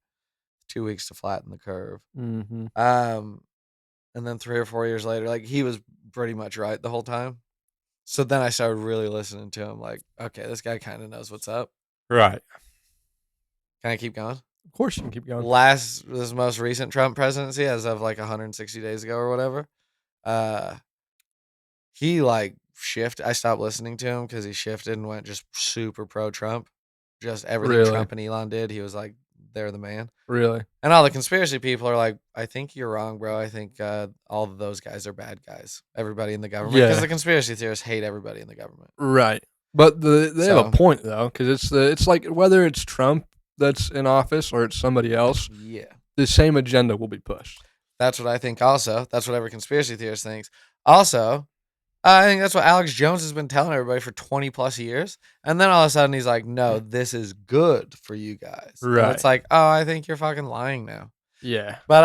2 weeks to flatten the curve. Mm-hmm. And then 3 or 4 years later, like he was pretty much right the whole time. So then I started really listening to him. Like, okay, this guy kind of knows what's up. Right. Can I keep going? Of course, you can keep going. This most recent Trump presidency, as of like 160 days ago or whatever, he like shifted. I stopped listening to him because he shifted and went just super pro Trump. Just everything Really? Trump and Elon did, he was like, they're the man. Really? And all the conspiracy people are like, I think you're wrong, bro. I think all of those guys are bad guys. Everybody in the government. Because Yeah. the conspiracy theorists hate everybody in the government. Right. But they have So- a point though, because it's like whether it's Trump that's in office or it's somebody else, Yeah. the same agenda will be pushed. That's what I think also. That's what every conspiracy theorist thinks. Also, I think that's what Alex Jones has been telling everybody for 20 plus years. And then all of a sudden he's like, no, this is good for you guys. And Right. it's like, oh, I think you're fucking lying now. Yeah. But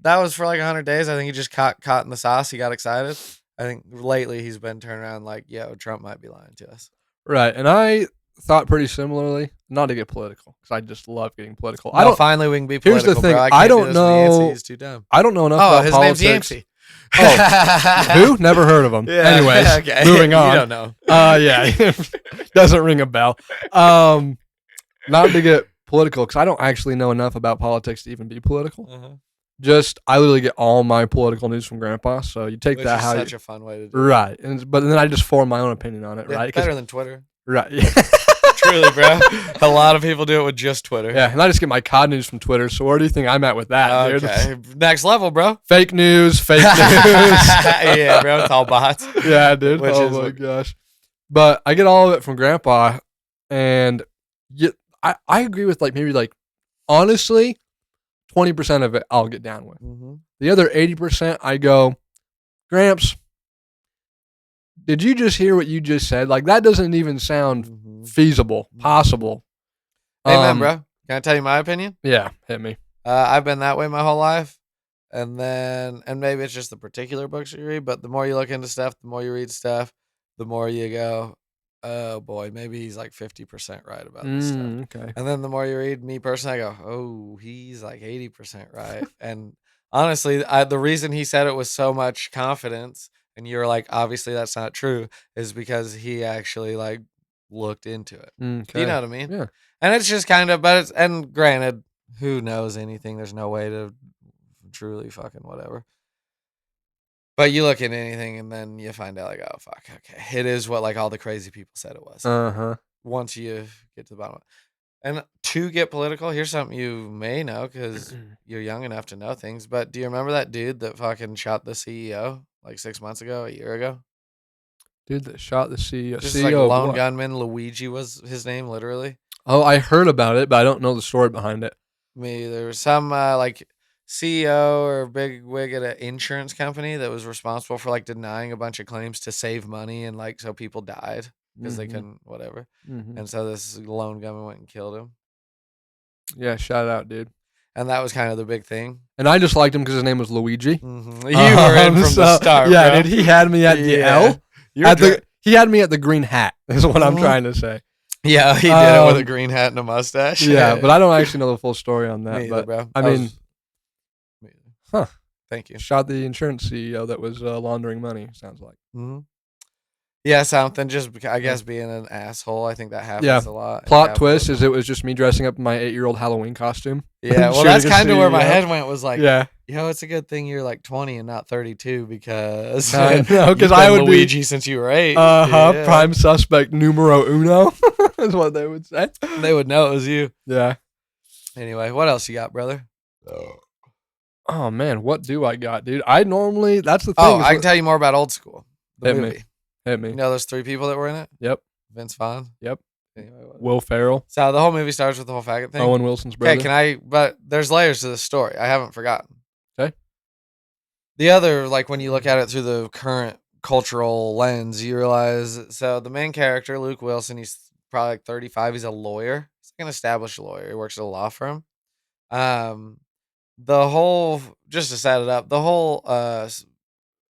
that was for like 100 days. I think he just caught in the sauce. He got excited. I think lately he's been turning around like, yo, Trump might be lying to us. Right. And I thought pretty similarly, not to get political, because I just love getting political. No, I don't. finally we can be Here's the political, thing, bro. I can't don't do this with Yancey. know- He's too dumb. I don't know enough Oh, about his politics. name's Yancey. Who? Never heard of him. Yeah, Anyways, okay. moving on. You don't know. Yeah, doesn't ring a bell. Not to get political, because I don't actually know enough about politics to even be political. Uh-huh. Just I literally get all my political news from Grandpa. So you take Which that is how such you a fun way to do it. right, but then I just form my own opinion on it. Yeah, Right, 'Cause- better than Twitter. right. Truly, bro. A lot of people do it with just Twitter. Yeah, and I just get my COD news from Twitter. So where do you think I'm at with that, dude? Okay. Next level, bro. Fake news, fake news. Yeah, bro. It's all bots. Yeah, dude. Which Oh is my what- gosh. But I get all of it from Grandpa, and I agree with maybe honestly, 20% of it I'll get down with. Mhm. The other 80% I go, Gramps, did you just hear what you just said? Like that doesn't even sound Mhm. feasible, possible. Amen, bro. Can I tell you my opinion? Yeah, hit me. I've been that way my whole life. And maybe it's just the particular books you read, but the more you look into stuff, the more you read stuff, the more you go, oh boy, maybe he's like 50% right about this stuff. Okay. And then the more you read, me personally, I go, oh, he's like 80% right. And honestly, the reason he said it with so much confidence, and you're like, obviously that's not true, is because he actually like looked into it. Okay. Do you know what I mean? Yeah. And it's just kind of, and granted, who knows anything? There's no way to truly fucking whatever. But you look at anything and then you find out like, oh fuck, okay, it is what like all the crazy people said it was. Uh-huh. Once you get to the bottom of it. And to get political, here's something you may know because you're young enough to know things. But do you remember that dude that fucking shot the CEO like 6 months ago, a year ago? Dude that shot the CEO. Just CEO like of lone what? gunman Luigi was his name, literally. Oh, I heard about it, but I don't know the story behind it. Me either. Some like CEO or big wig at an insurance company that was responsible for like denying a bunch of claims to save money and like so people died because they Mhm. couldn't whatever. Mhm. And so this lone gunman went and killed him. Yeah, shout out, dude. And that was kind of the big thing. And I just liked him because his name was Luigi. Mhm. You were in from the So, start, yeah, bro. dude. He had me at the Yeah. L. You At were the, he had me at the green hat. Is what I'm Mhm. trying to say. Yeah, he did it with a Um, green hat and a mustache. Yeah, but I don't actually know the full story on that. Me either, But bro. I That mean, was- Me either. huh? Thank you. Shot the insurance CEO that was laundering money. Sounds like. hmm Yeah, something. Just I guess being an asshole. I think that happens Yeah. a lot. in Plot twist capitalism. is it was just me dressing up in my 8-year-old Halloween costume. Yeah, well, shooting that's a kind of where my CEO. head went. Was like, Yeah, yo, it's a good thing you're like 20 and not 32 because I know, you've 'cause I been would be- Luigi since you were 8. Yeah. prime suspect numero uno is what they would say. They would know it was you. Yeah. Anyway, what else you got, brother? Oh man, what do I got, dude? I normally that's the thing. Oh, is I can what- tell you more about Old School, the Hit me. movie. hit me. You know those 3 people that were in it? Yep. Vince Vaughn. Yep. Anyway, what- Will Ferrell, so the whole movie starts with the whole faggot thing. Owen Wilson's brother. Okay, can I? But there's layers to the story. I haven't forgotten. 'Kay. The other, like when you look at it through the current cultural lens, you realize. So the main character, Luke Wilson, he's probably like 35. He's a lawyer. He's like an established lawyer. He works at a law firm. The whole, just to set it up, the whole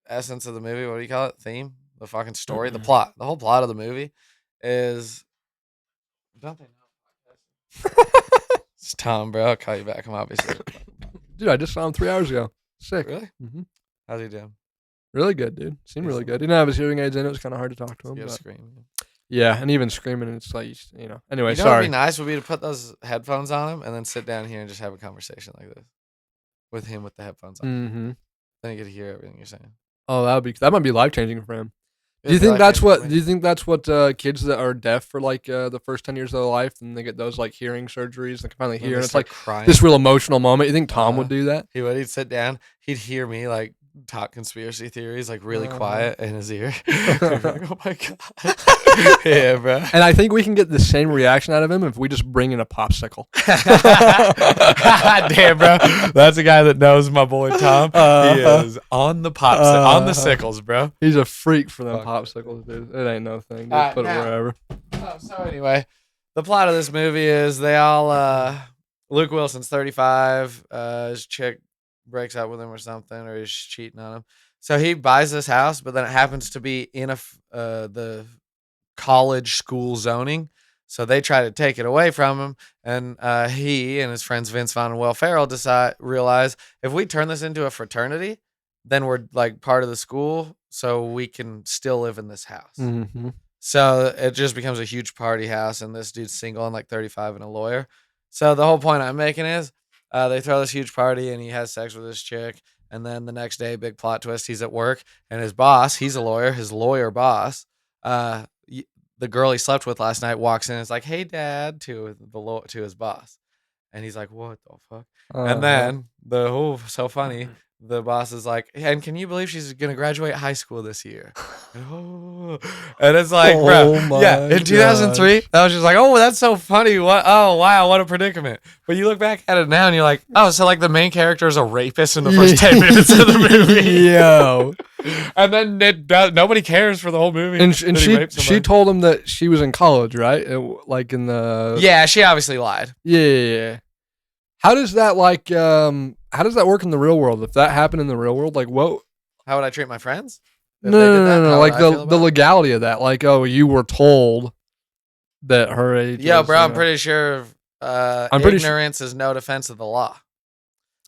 essence of the movie. What do you call it? Theme. The fucking story. The plot. The whole plot of the movie is. Don't they know? It's Tom, bro. I'll call you back. I'm obviously. Dude, I just saw him 3 hours ago. Sick. Really? hmm How's he doing? Really good, dude. Seemed really Decent. good. He didn't have his hearing aids in. It was kind of hard to talk to him. You gotta but- scream. Yeah, and even screaming, it's like, you know. Anyway, You know sorry. what'd be nice would be to put those headphones on him and then sit down here and just have a conversation like this with him with the headphones on. Mm-hmm. Then you get to hear everything you're saying. Oh, that might be life changing for him. Do you It'd be think that's life-changing what? for Do me. you think that's what kids that are deaf for like the first 10 years of their life, and they get those like hearing surgeries, they can finally When hear, they and it's start like crying. this real emotional moment. You think Tom would Uh-huh. do that? He would. He'd sit down. He'd hear me like talk conspiracy theories, like really quiet in his ear. He'd be like, oh my god. Yeah, bro. And I think we can get the same reaction out of him if we just bring in a popsicle. Damn, bro. That's a guy that knows my boy Tom. He Uh-huh. is on the pops, on the Uh-huh. sickles, bro. He's a freak for them Fuck. popsicles, dude. It ain't no thing. Dude. Alright, Put it now- wherever. Oh, so anyway, the plot of this movie is they all Luke Wilson's 35, his chick breaks up with him or something, or he's cheating on him. So he buys this house, but then it happens to be in the college school zoning. So they try to take it away from him, and he and his friends Vince Vaughn and Will Ferrell realize if we turn this into a fraternity, then we're like part of the school, so we can still live in this house. Mm-hmm. So it just becomes a huge party house, and this dude's single and like 35 and a lawyer. So the whole point I'm making is they throw this huge party, and he has sex with this chick. And then the next day, big plot twist, he's at work, and his boss, he's a lawyer, his lawyer boss, the girl he slept with last night walks in and is like, hey, dad, to his boss. And he's like, what the fuck? And then so funny. The boss is like, and can you believe she's gonna graduate high school this year? And it's like, bro, Oh yeah. my In 2003, that was just like, oh, that's so funny. What? Oh, wow, what a predicament. But you look back at it now, and you're like, oh, so like the main character is a rapist in the first 10 minutes of the movie. Yo. And then nobody cares for the whole movie. And that he raped she somebody. told him that she was in college, right? Like in the Yeah, she obviously lied. yeah. How does that how does that work in the real world? If that happened in the real world, like what? How would I treat my friends? If No, they did no, that, no, how no. would Like I feel the about it? legality of that. Like, oh, you were told that her age. Yo, was, bro, you I'm know- pretty sure I'm pretty su- ignorance is no defense of the law.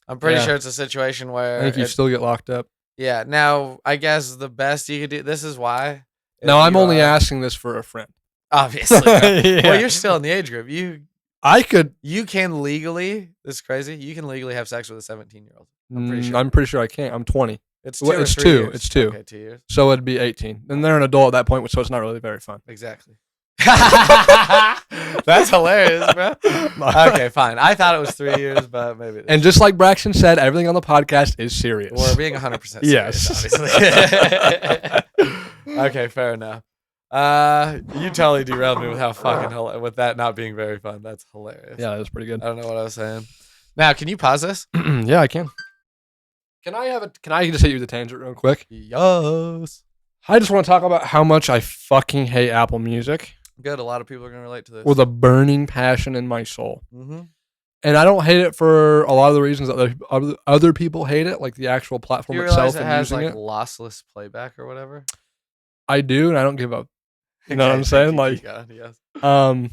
I'm pretty Yeah. sure it's a situation where I think you it- still get locked up. yeah. Now, I guess the best you could do. This is why. No, if I'm you, only asking this for a friend. obviously. bro. Yeah. Well, you're still in the age group. I could. You can legally. This is crazy. You can legally have sex with a 17-year-old. I'm pretty sure I can't. I'm 20, It's Well, 2 or it's 3 two. years. It's 2. Okay, 2 years. so it'd be 18. And they're an adult at that point, so it's not really very fun. Exactly. That's hilarious, bro. Okay, fine. I thought it was 3 years, but maybe it is. And just like Braxton said, everything on the podcast is serious. We're being 100% serious, Yes. obviously. Okay, fair enough. You totally derailed me with how fucking with that not being very fun. That's hilarious. Yeah, that's pretty good. I don't know what I was saying. Now, can you pause this? Yeah, I can. Can I just hit you with a tangent real quick? Yes. I just want to talk about how much I fucking hate Apple Music Good. A lot of people are gonna relate to this. with a burning passion in my soul. Mm-hmm. And I don't hate it for a lot of the reasons that other people hate it, like the actual Do platform you realize itself it and has using like it. lossless playback or whatever? I do, and I don't give up. You know what Okay, I'm thank saying? you, Like, keep going, yes.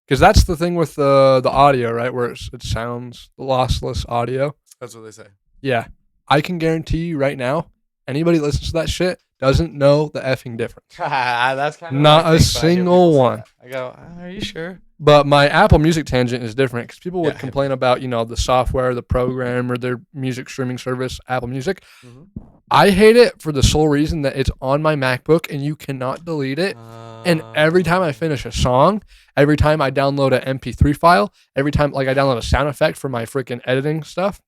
because that's the thing with the audio, right? Where it sounds lossless audio. That's what they say. Yeah, I can guarantee you right now, anybody that listens to that shit doesn't know the effing difference. That's kind of Not what I a think when I hear single people say one. that. I go, are you sure? But my Apple Music tangent is different because people would Yeah, complain about, the software, the program, or their music streaming service, Apple Music. Mhm. I hate it for the sole reason that it's on my MacBook and you cannot delete it. And every time I finish a song, every time I download an MP3 file, every time like I download a sound effect for my freaking editing stuff,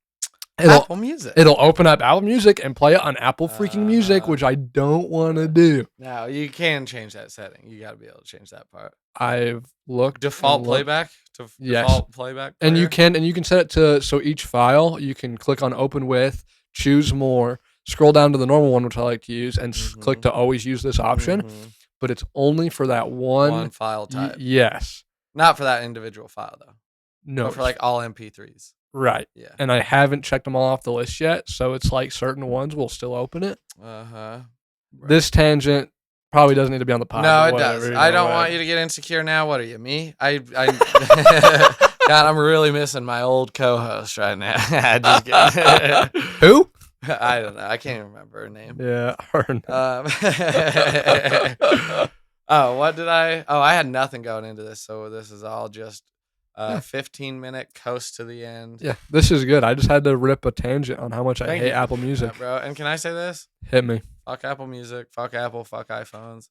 Apple Music. it'll open up Apple Music and play it on Apple freaking Music, Uh-huh. which I don't want to do. Now you can change that setting. You got to be able to change that part. I've looked Default and looked. playback. Yes. Default playback. And you player? can set it to so each file you can click on open with, choose more, scroll down to the normal one which I like to use, and click to always use this option. Mhm. But it's only for that One file type. yes. Not for that individual file though. No. But for like all MP3s. right. Yeah. And I haven't checked them all off the list yet, so it's like certain ones will still open it. Uh-huh. Right. This tangent probably doesn't need to be on the pod. No, but it whatever, does. you I know, don't whatever. want you to get insecure now. What are you, me? God, I'm really missing my old co-host right now. Just kidding. Who? I don't know. I can't even remember her name. Yeah, her name. What did I? Oh, I had nothing going into this, so this is all just 15-minute coast to the end. Yeah, this is good. I just had to rip a tangent on how much I Thank hate you for Apple doing Music. that, bro. And can I say this? Hit me. Fuck Apple Music. Fuck Apple. Fuck iPhones.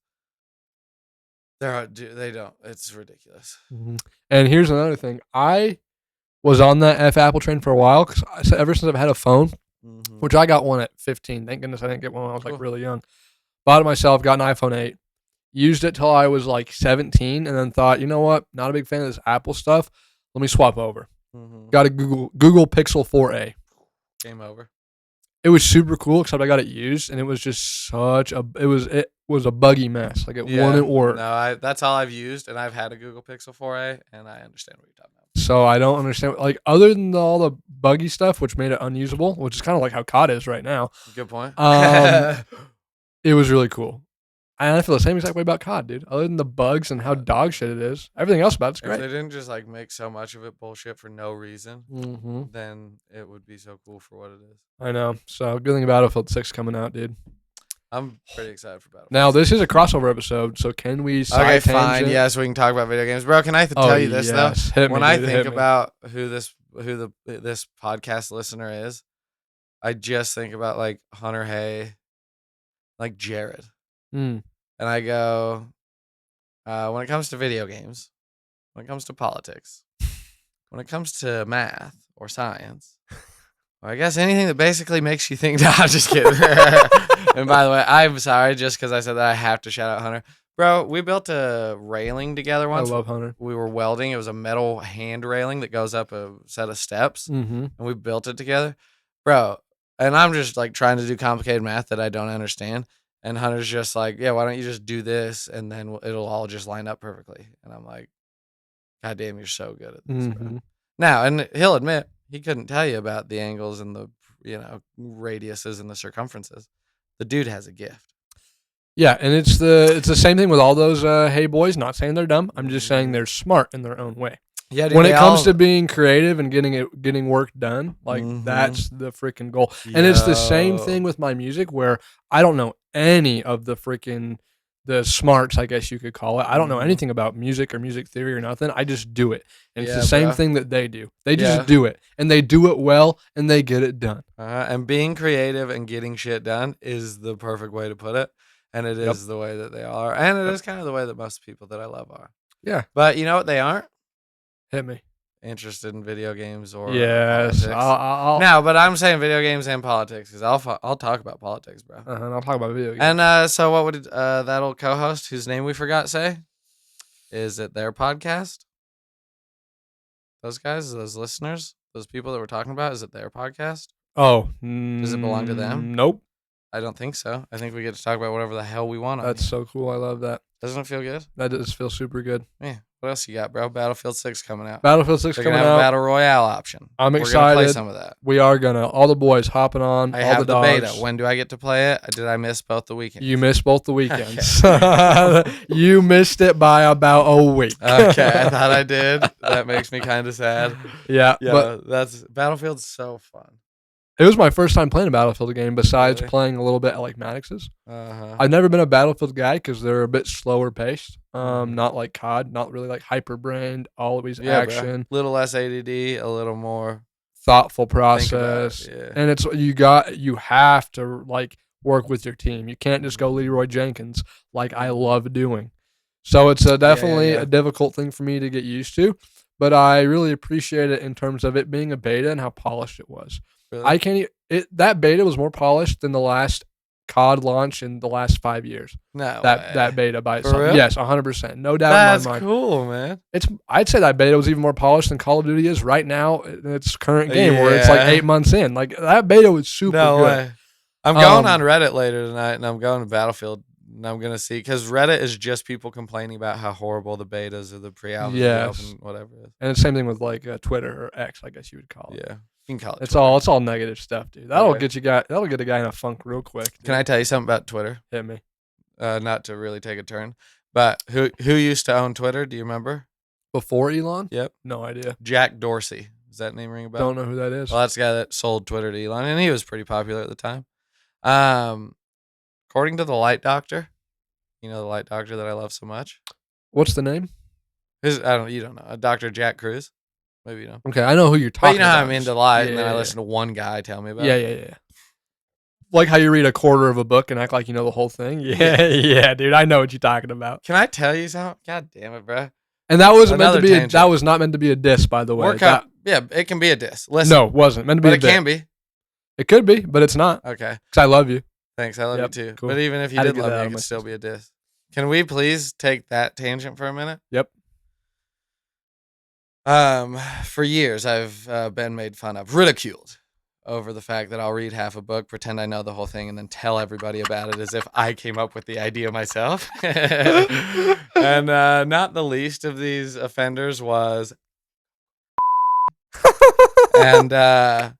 They don't. It's ridiculous. Mhm. And here's another thing. I was on that F Apple train for a while because ever since I've had a phone, Mhm. which I got one at 15. Thank goodness I didn't get one when I was Cool. like really young. Bought it myself, got an iPhone 8. Used it till I was like 17 and then thought, you know what? Not a big fan of this Apple stuff. Let me swap over. Mhm. Got a Google Pixel 4a. Game over. It was super cool except I got it used and it was just it was a buggy mess. Like it wouldn't work. No, that's all I've used, and I've had a Google Pixel 4a, and I understand what you're talking about. So I don't understand. Like other than all the buggy stuff, which made it unusable, which is kind of like how COD is right now. Good point. It was really cool. And I feel the same exact way about COD, dude. Other than the bugs and how dog shit it is, everything else about it's If they great. didn't just like make so much of it bullshit for no reason, Mm-hmm. then it would be so cool for what it is. I know. So good thing Battlefield 6 coming out, dude. I'm pretty excited for Battlefield. Now this is a crossover episode, so can we? Okay, fine. Yes, we can talk about video games, bro. Can I tell you this though? Hit me, When I dude, think hit me. about who this podcast listener is, I just think about like Hunter Hay, like Jared, Mm. and I go, when it comes to video games, when it comes to politics, when it comes to math or science, or I guess anything that basically makes you think. No, I'm just kidding. And by the way, I'm sorry just because I said that I have to shout out Hunter. Bro, we built a railing together I once. love Hunter. We were welding. It was a metal hand railing that goes up a set of steps, Mm-hmm. and we built it together. Bro, and I'm just like trying to do complicated math that I don't understand. And Hunter's just like, yeah, why don't you just do this and then it'll all just line up perfectly. And I'm like, God damn, you're so good at this, bro. Mm-hmm. Now, and he'll admit he couldn't tell you about the angles and the radiuses and the circumferences. The dude has a gift. Yeah, and it's the same thing with all those hey boys. Not saying they're dumb. I'm just saying they're smart in their own way. Yeah, dude, When it comes to being creative and getting work done, like Mhm. that's the freaking goal. And it's the same Yo. thing with my music where I don't know any of the smarts, I guess you could call it. I don't know Mhm. anything about music or music theory or nothing. I just do it. And it's Yeah, the same bro. thing that they do. They just Yeah. do it. And they do it well and they get it done. And being creative and getting shit done is the perfect way to put it. And it Yep. is the way that they are. And it is kind of the way that most people that I love are. Yeah. But you know what they aren't? Hit me. Interested in video games or Yes. politics. I'll No, but I'm saying video games and politics because I'll talk about politics, bro. and I'll talk about video games. And so what would that old co-host whose name we forgot say? Is it their podcast? Those guys, those listeners, those people that we're talking about, is it their podcast? Oh, Does it belong to them? Nope. I don't think so. I think we get to talk about whatever the hell we want on That's here. so cool. I love that. Doesn't it feel good? That does feel super good. Yeah. What else you got, bro? Battlefield 6 coming out. Battlefield 6 They're coming gonna have a out. battle royale option. I'm We're gonna play excited. some of that. We are gonna. All the boys hopping on. I all have the the beta. dogs. When do I get to play it? Did I miss both the weekends? You missed both the weekends. You missed it by about a week. Okay, I thought I did. That makes me kind of sad. Yeah, Yeah, but that's Battlefield's so fun. it was my first time playing a Battlefield game besides Really? playing a little bit at like Maddox's. Uh-huh. I've never been a Battlefield guy because they're a bit slower paced. Mhm. Not like COD, not really like hyper brained, always Yeah, bro. action, Little less ADD, a little more thoughtful think about it, process. yeah. And it's you have to like work with your team. You can't just go Leroy Jenkins like I love doing. So it's definitely yeah. a difficult thing for me to get used to, but I really appreciate it in terms of it being a beta and how polished it was. Really? I can't. That beta was more polished than the last COD launch in the last 5 years. No That way. beta by For itself. real? Yes, 100%. No doubt That's in my mind. cool, man. I'd say that beta was even more polished than Call of Duty is right now in its current game, where it's like Yeah. 8 months in. Like that beta was super No good. way. I'm going Um, on Reddit later tonight, and I'm going to Battlefield, and I'm gonna see because Reddit is just people complaining about how horrible the betas or the pre-alpha, Yes. the open, whatever it is. And the same thing with like Twitter or X, I guess you would call it. Yeah, you can call it. It's all negative stuff, dude. That'll Yeah. that'll get a guy in a funk real quick. Dude. Can I tell you something about Twitter? Hit me? Not to really take a turn, but who used to own Twitter? Do you remember? Before Elon? Yep, No idea. Jack Dorsey. Does that name ring a bell? Don't know who that is. Well, that's the guy that sold Twitter to Elon, and he was pretty popular at the time. According to the Light Doctor, you know the Light Doctor that I love so much. What's the name? You don't know, Dr. Jack Cruz. Maybe you know. Okay, I know who you're But talking you know how about. I'm into light, and then I Yeah, listen to one guy tell me about Yeah, it. yeah. Like how you read a quarter of a book and act like you know the whole thing. Yeah, dude. I know what you're talking about. Can I tell you something? God damn it, bro. And that was meant Another to be. tangent. That was not meant to be a diss, by the way. Yeah, it can be a diss. Listen, No, wasn't meant to be. but a it bit. can be. It could be, but it's not. Okay, Because I love you. thanks. I love Yep, you too. cool. But even if you Had to did get love that me, out it of could my still be a diss. Can we please take that tangent for a minute? Yep. For years, I've been made fun of, ridiculed over the fact that I'll read half a book, pretend I know the whole thing, and then tell everybody about it as if I came up with the idea myself. And not the least of these offenders was, and the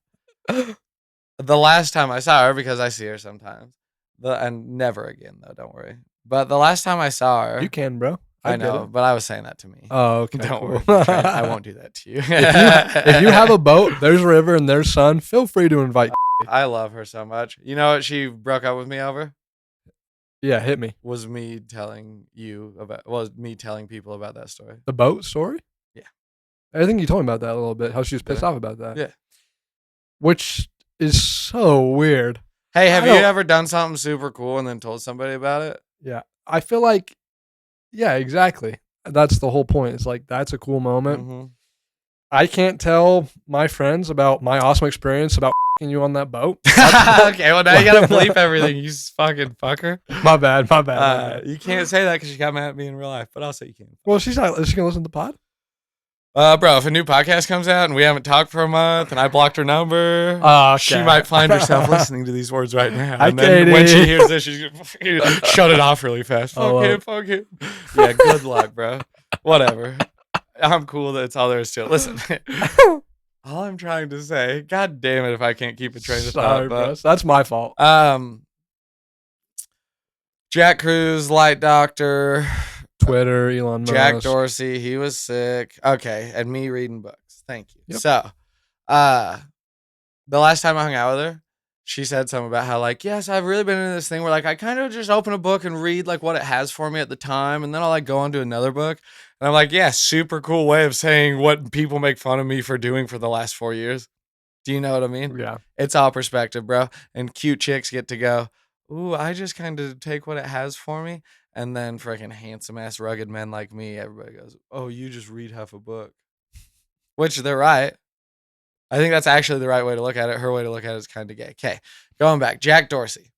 last time I saw her, because I see her sometimes, and never again though, don't worry. But the last time I saw her, You can, bro. I get know, it. but I was saying that to me. Oh, okay. Don't cool. worry, Trent, I won't do that to you. If you have a boat, there's a river, and there's sun. Feel free to invite. I love her so much. You know what she broke up with me over? Yeah, hit me. Was me telling people about that story. The boat story. Yeah. I think you told me about that a little bit. How she was pissed Did I? off about that. Yeah. Which is so weird. Hey, have I you don't- ever done something super cool and then told somebody about it? Yeah, I feel like. Yeah, exactly. That's the whole point. It's like that's a cool moment. Mhm. I can't tell my friends about my awesome experience about you on that boat. Okay, well now you gotta bleep everything, you fucking fucker. My bad. My bad. You can't say that because she got mad at me in real life, but I'll say you can. Well, she's not. Is she gonna listen to the pod? Bro, if a new podcast comes out and we haven't talked for a month and I blocked her number, Okay. she might find herself listening to these words right now. Hi, And then when she Katie. hears this, she's gonna shut it off really fast. Oh, Fuck him. Yeah, good luck, bro. Whatever. I'm cool. That's all there is to it. Listen, all I'm trying to say, God damn it, if I can't keep a train of Sorry, thought. bro. That's my fault. Jack Cruz, Light Doctor, Twitter, Elon Musk. Jack Dorsey, he was sick. Okay, and me reading books. Thank you. Yep. So, the last time I hung out with her, she said something about how, like, yes, I've really been into this thing where, like, I kind of just open a book and read, like, what it has for me at the time, and then I'll, like, go on to another book. And I'm like, yeah, super cool way of saying what people make fun of me for doing for the last 4 years. Do you know what I mean? Yeah. It's all perspective, bro. And cute chicks get to go, ooh, I just kind of take what it has for me. And then freaking handsome ass rugged men like me, everybody goes, oh, you just read half a book. Which they're right. I think that's actually the right way to look at it. Her way to look at it is kind of gay. Okay, going back. Jack Dorsey.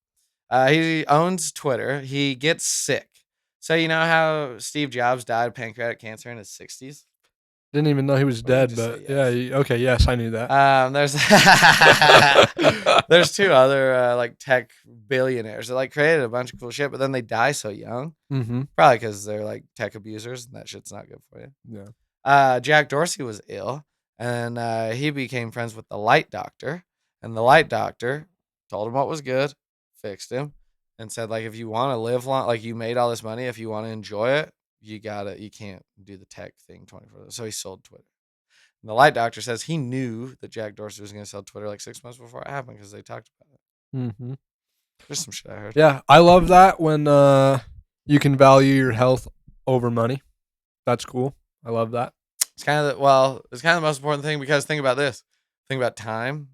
He owns Twitter. He gets sick. So you know how Steve Jobs died of pancreatic cancer in his 60s? Didn't even know he was Well, you dead, just but say yes. okay, yes, I knew that. There's two other like tech billionaires that like created a bunch of cool shit, but then they die so young. Mm-hmm. Probably because they're like tech abusers and that shit's not good for you. Yeah. Jack Dorsey was ill, and he became friends with the Light Doctor, and the Light Doctor told him what was good, fixed him, and said like if you want to live long, like you made all this money, if you want to enjoy it, you can't do the tech thing 24. So he sold Twitter. And the Light Doctor says he knew that Jack Dorsey was going to sell Twitter like 6 months before it happened because they talked about it. Mm-hmm. There's some shit I heard. Yeah, I love that when you can value your health over money. That's cool. I love that. It's kind of the most important thing because think about this. Think about time.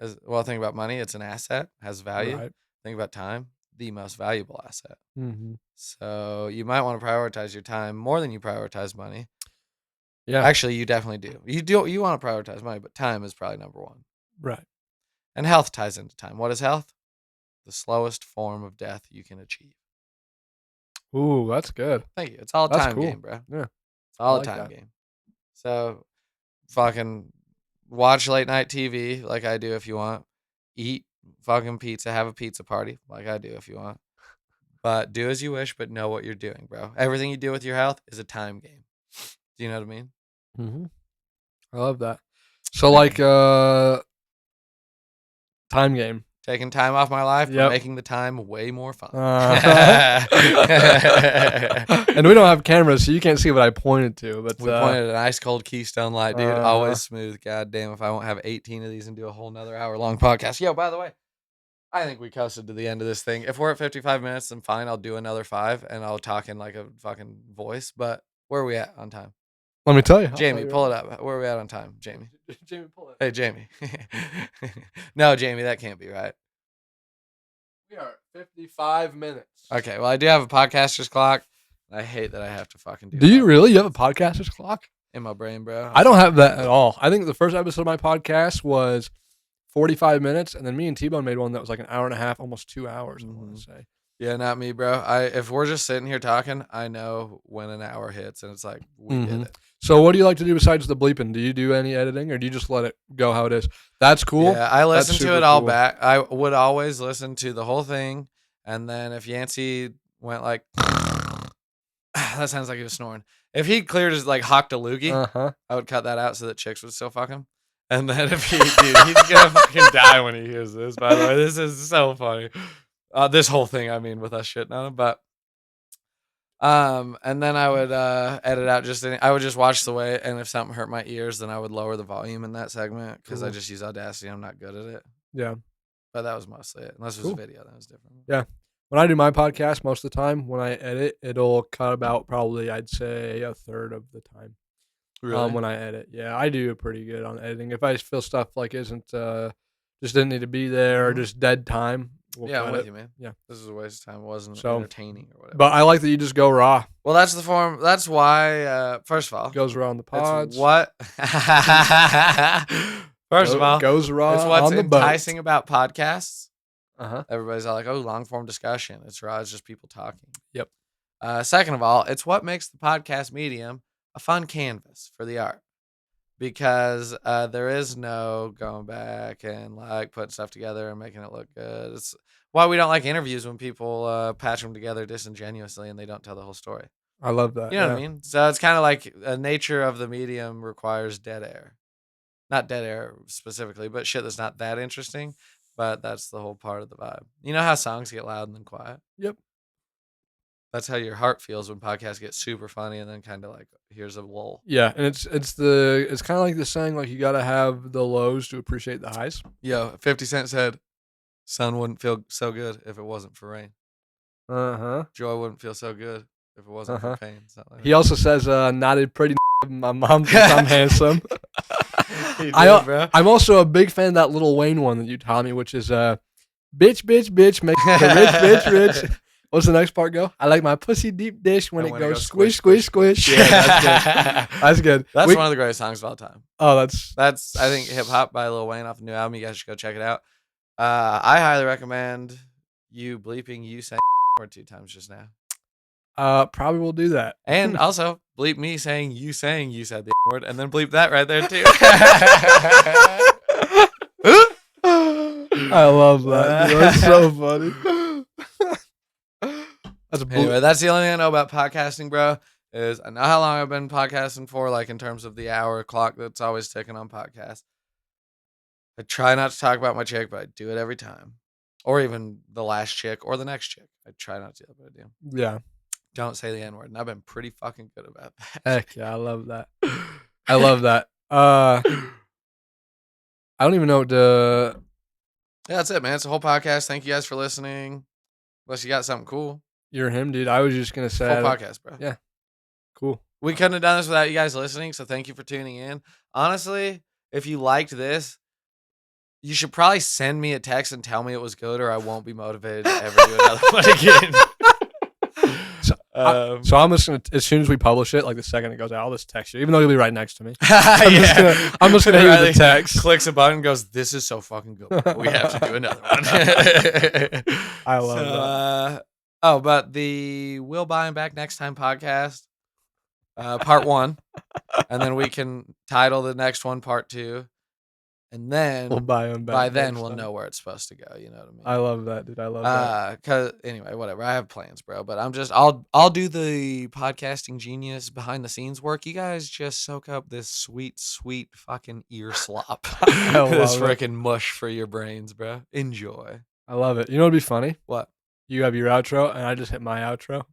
Think about money. It's an asset, has value. Right. Think about time, the most valuable asset. Mm-hmm. So you might want to prioritize your time more than you prioritize money. Yeah. Actually, you definitely do. You want to prioritize money, but time is probably number one. Right. And health ties into time. What is health? The slowest form of death you can achieve. Ooh, that's good. Thank you. It's all a That's time cool. game, bro. Yeah. It's all I like a time that. game. So fucking watch late night TV like I do if you want. Eat fucking pizza, have a pizza party like I do if you want. But do as you wish, but know what you're doing, bro. Everything you do with your health is a time game. Do you know what I mean? Mm-hmm. I love that. So like time game. Taking time off my life, but Yep. making the time way more fun. And we don't have cameras, so you can't see what I pointed to. But We pointed at an ice cold Keystone Light, dude. Uh-huh. Always smooth. God damn, if I won't have 18 of these and do a whole nother hour long podcast. Yo, by the way, I think we coasted to the end of this thing. If we're at 55 minutes, then fine. I'll do another 5 and I'll talk in like a fucking voice. But where are we at on time? let me tell you. Jamie, pull it up. Where are we at on time, Jamie? Jamie, pull it. Hey, Jamie. No, Jamie, that can't be right. We are at 55 minutes. Okay, well, I do have a podcaster's clock. I hate that I have to fucking do Do you that really? You have a podcaster's clock? in my brain, bro. I don't have that at all. I think the first episode of my podcast was 45 minutes, and then me and T-Bone made one that was like an hour and a half, almost 2 hours, I want to say. Yeah, not me, bro. If we're just sitting here talking, I know when an hour hits, and it's like we did it. So what do you like to do besides the bleeping? Do you do any editing, or do you just let it go how it is? That's cool. Yeah, I listen That's to super it all cool. back. I would always listen to the whole thing, and then if Yancey went like, that sounds like he was snoring. If he cleared his like hocked a loogie, Uh-huh. I would cut that out so that chicks would still fuck him. And then if he, dude, he's gonna fucking die when he hears this. By the way, this is so funny. This whole thing, I mean, with us shitting on him, but and then I would edit out I would just watch the way, and if something hurt my ears, then I would lower the volume in that segment because I Cool. just use Audacity. I'm not good at it, Yeah. but that was mostly it. Unless it was Cool. a video, that was different. Yeah. When I do my podcast, most of the time, when I edit, it'll cut about probably, I'd say, a third of the time. Really? When I edit. Yeah, I do pretty good on editing. If I feel stuff like isn't just didn't need to be there or just dead time, we'll yeah, cut I'm with it. you, man. Yeah. This is a waste of time. It wasn't So, entertaining or whatever. But I like that you just go raw. Well, that's the form. That's why. First of all, Goes raw on the pods. it's what. First of all, goes raw it's what's on the boat. enticing about podcasts. Uh-huh. Everybody's all like, "Oh, long form discussion." It's raw. It's just people talking. Yep. Second of all, it's what makes the podcast medium a fun canvas for the art, because there is no going back and like putting stuff together and making it look good. It's why we don't like interviews when people patch them together disingenuously and they don't tell the whole story. I love that. You know what I mean? So it's kind of like the nature of the medium requires dead air. Not dead air specifically, but shit that's not that interesting. But that's the whole part of the vibe. You know how songs get loud and then quiet? Yep. That's how your heart feels when podcasts get super funny and then kind of like here's a lull. Yeah, and it's kind of like the saying, like you got to have the lows to appreciate the highs. Yo, 50 Cent said, "Sun wouldn't feel so good if it wasn't for rain. Uh-huh. Joy wouldn't feel so good if it wasn't for pain." Like He also says, "Not a pretty my mom thinks I'm handsome." He did, bro. I'm also a big fan of that Lil Wayne one that you taught me, which is bitch, bitch, bitch, make the rich, bitch, rich. What's the next part go? I like my pussy deep dish when it goes squish, squish, squish. Yeah, that's good. That's good. That's one of the greatest songs of all time. Oh, That's I think Hip Hop by Lil Wayne off the new album. You guys should go check it out. I highly recommend you bleeping you saying word 2 times just now. Probably will do that. And also bleep me saying you said the word, and then bleep that right there too. I love that. Dude. That's so funny. Anyway, that's the only thing I know about podcasting, bro. Is I know how long I've been podcasting for, like in terms of the hour clock that's always ticking on podcasts. I try not to talk about my chick, but I do it every time. Or even the last chick or the next chick. I try not to do that, but I do. Yeah. Don't say the N-word. And I've been pretty fucking good about that. Heck yeah, I love that. I love that. I don't even know what to... Yeah, that's it, man. It's a whole podcast. Thank you guys for listening. Unless you got something cool. You're him, dude. I was just going to say... Full podcast, bro. Yeah. Cool. We couldn't have done this without you guys listening, so thank you for tuning in. Honestly, if you liked this, you should probably send me a text and tell me it was good, or I won't be motivated to ever do another one again. So I'm just gonna, as soon as we publish it, like the second it goes out, I'll just text you, even though you'll be right next to me. I'm just gonna hit you the text. Clicks a button, goes, "This is so fucking good. We have to do another one." I love that. But the We'll Buy Him Back Next Time podcast, part 1, and then we can title the next one part 2. And then We'll buy him back by then next we'll time. know where it's supposed to go. You know what I mean? I love that, dude. I love that. Cause anyway, whatever. I have plans, bro. But I'll do the podcasting genius behind the scenes work. You guys just soak up this sweet fucking ear slop. This freaking mush for your brains, bro. Enjoy. I love it. You know what'd be funny? What? You have your outro, and I just hit my outro.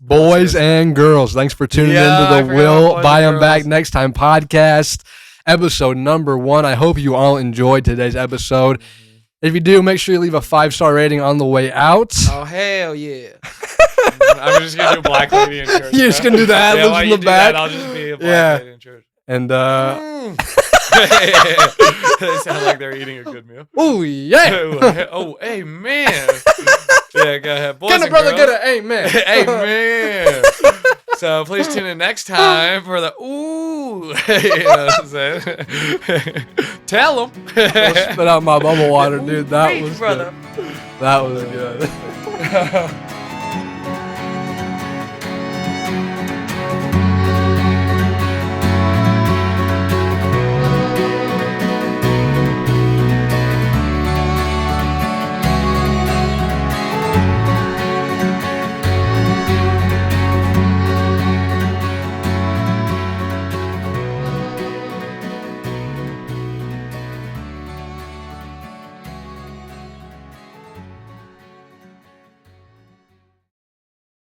Boys and girls, thanks for tuning into the We'll Buy Him Back Next Time podcast. Episode number 1. I hope you all enjoyed today's episode. If you do, make sure you leave a 5-star rating on the way out. Oh, hell yeah. I'm just going to do Black Lady in Church. You're just going to do the ad-libs in the back? I'll just be a Black Lady in Church. And, They sound like they're eating a good meal. Oh, yeah. Oh, amen. Yeah, go ahead. Boys Get a brother, get a amen. Amen. So please tune in next time for the ooh. You know what I'm saying? Tell them. Spit out my bubble water, dude. That was brother. good. That was good.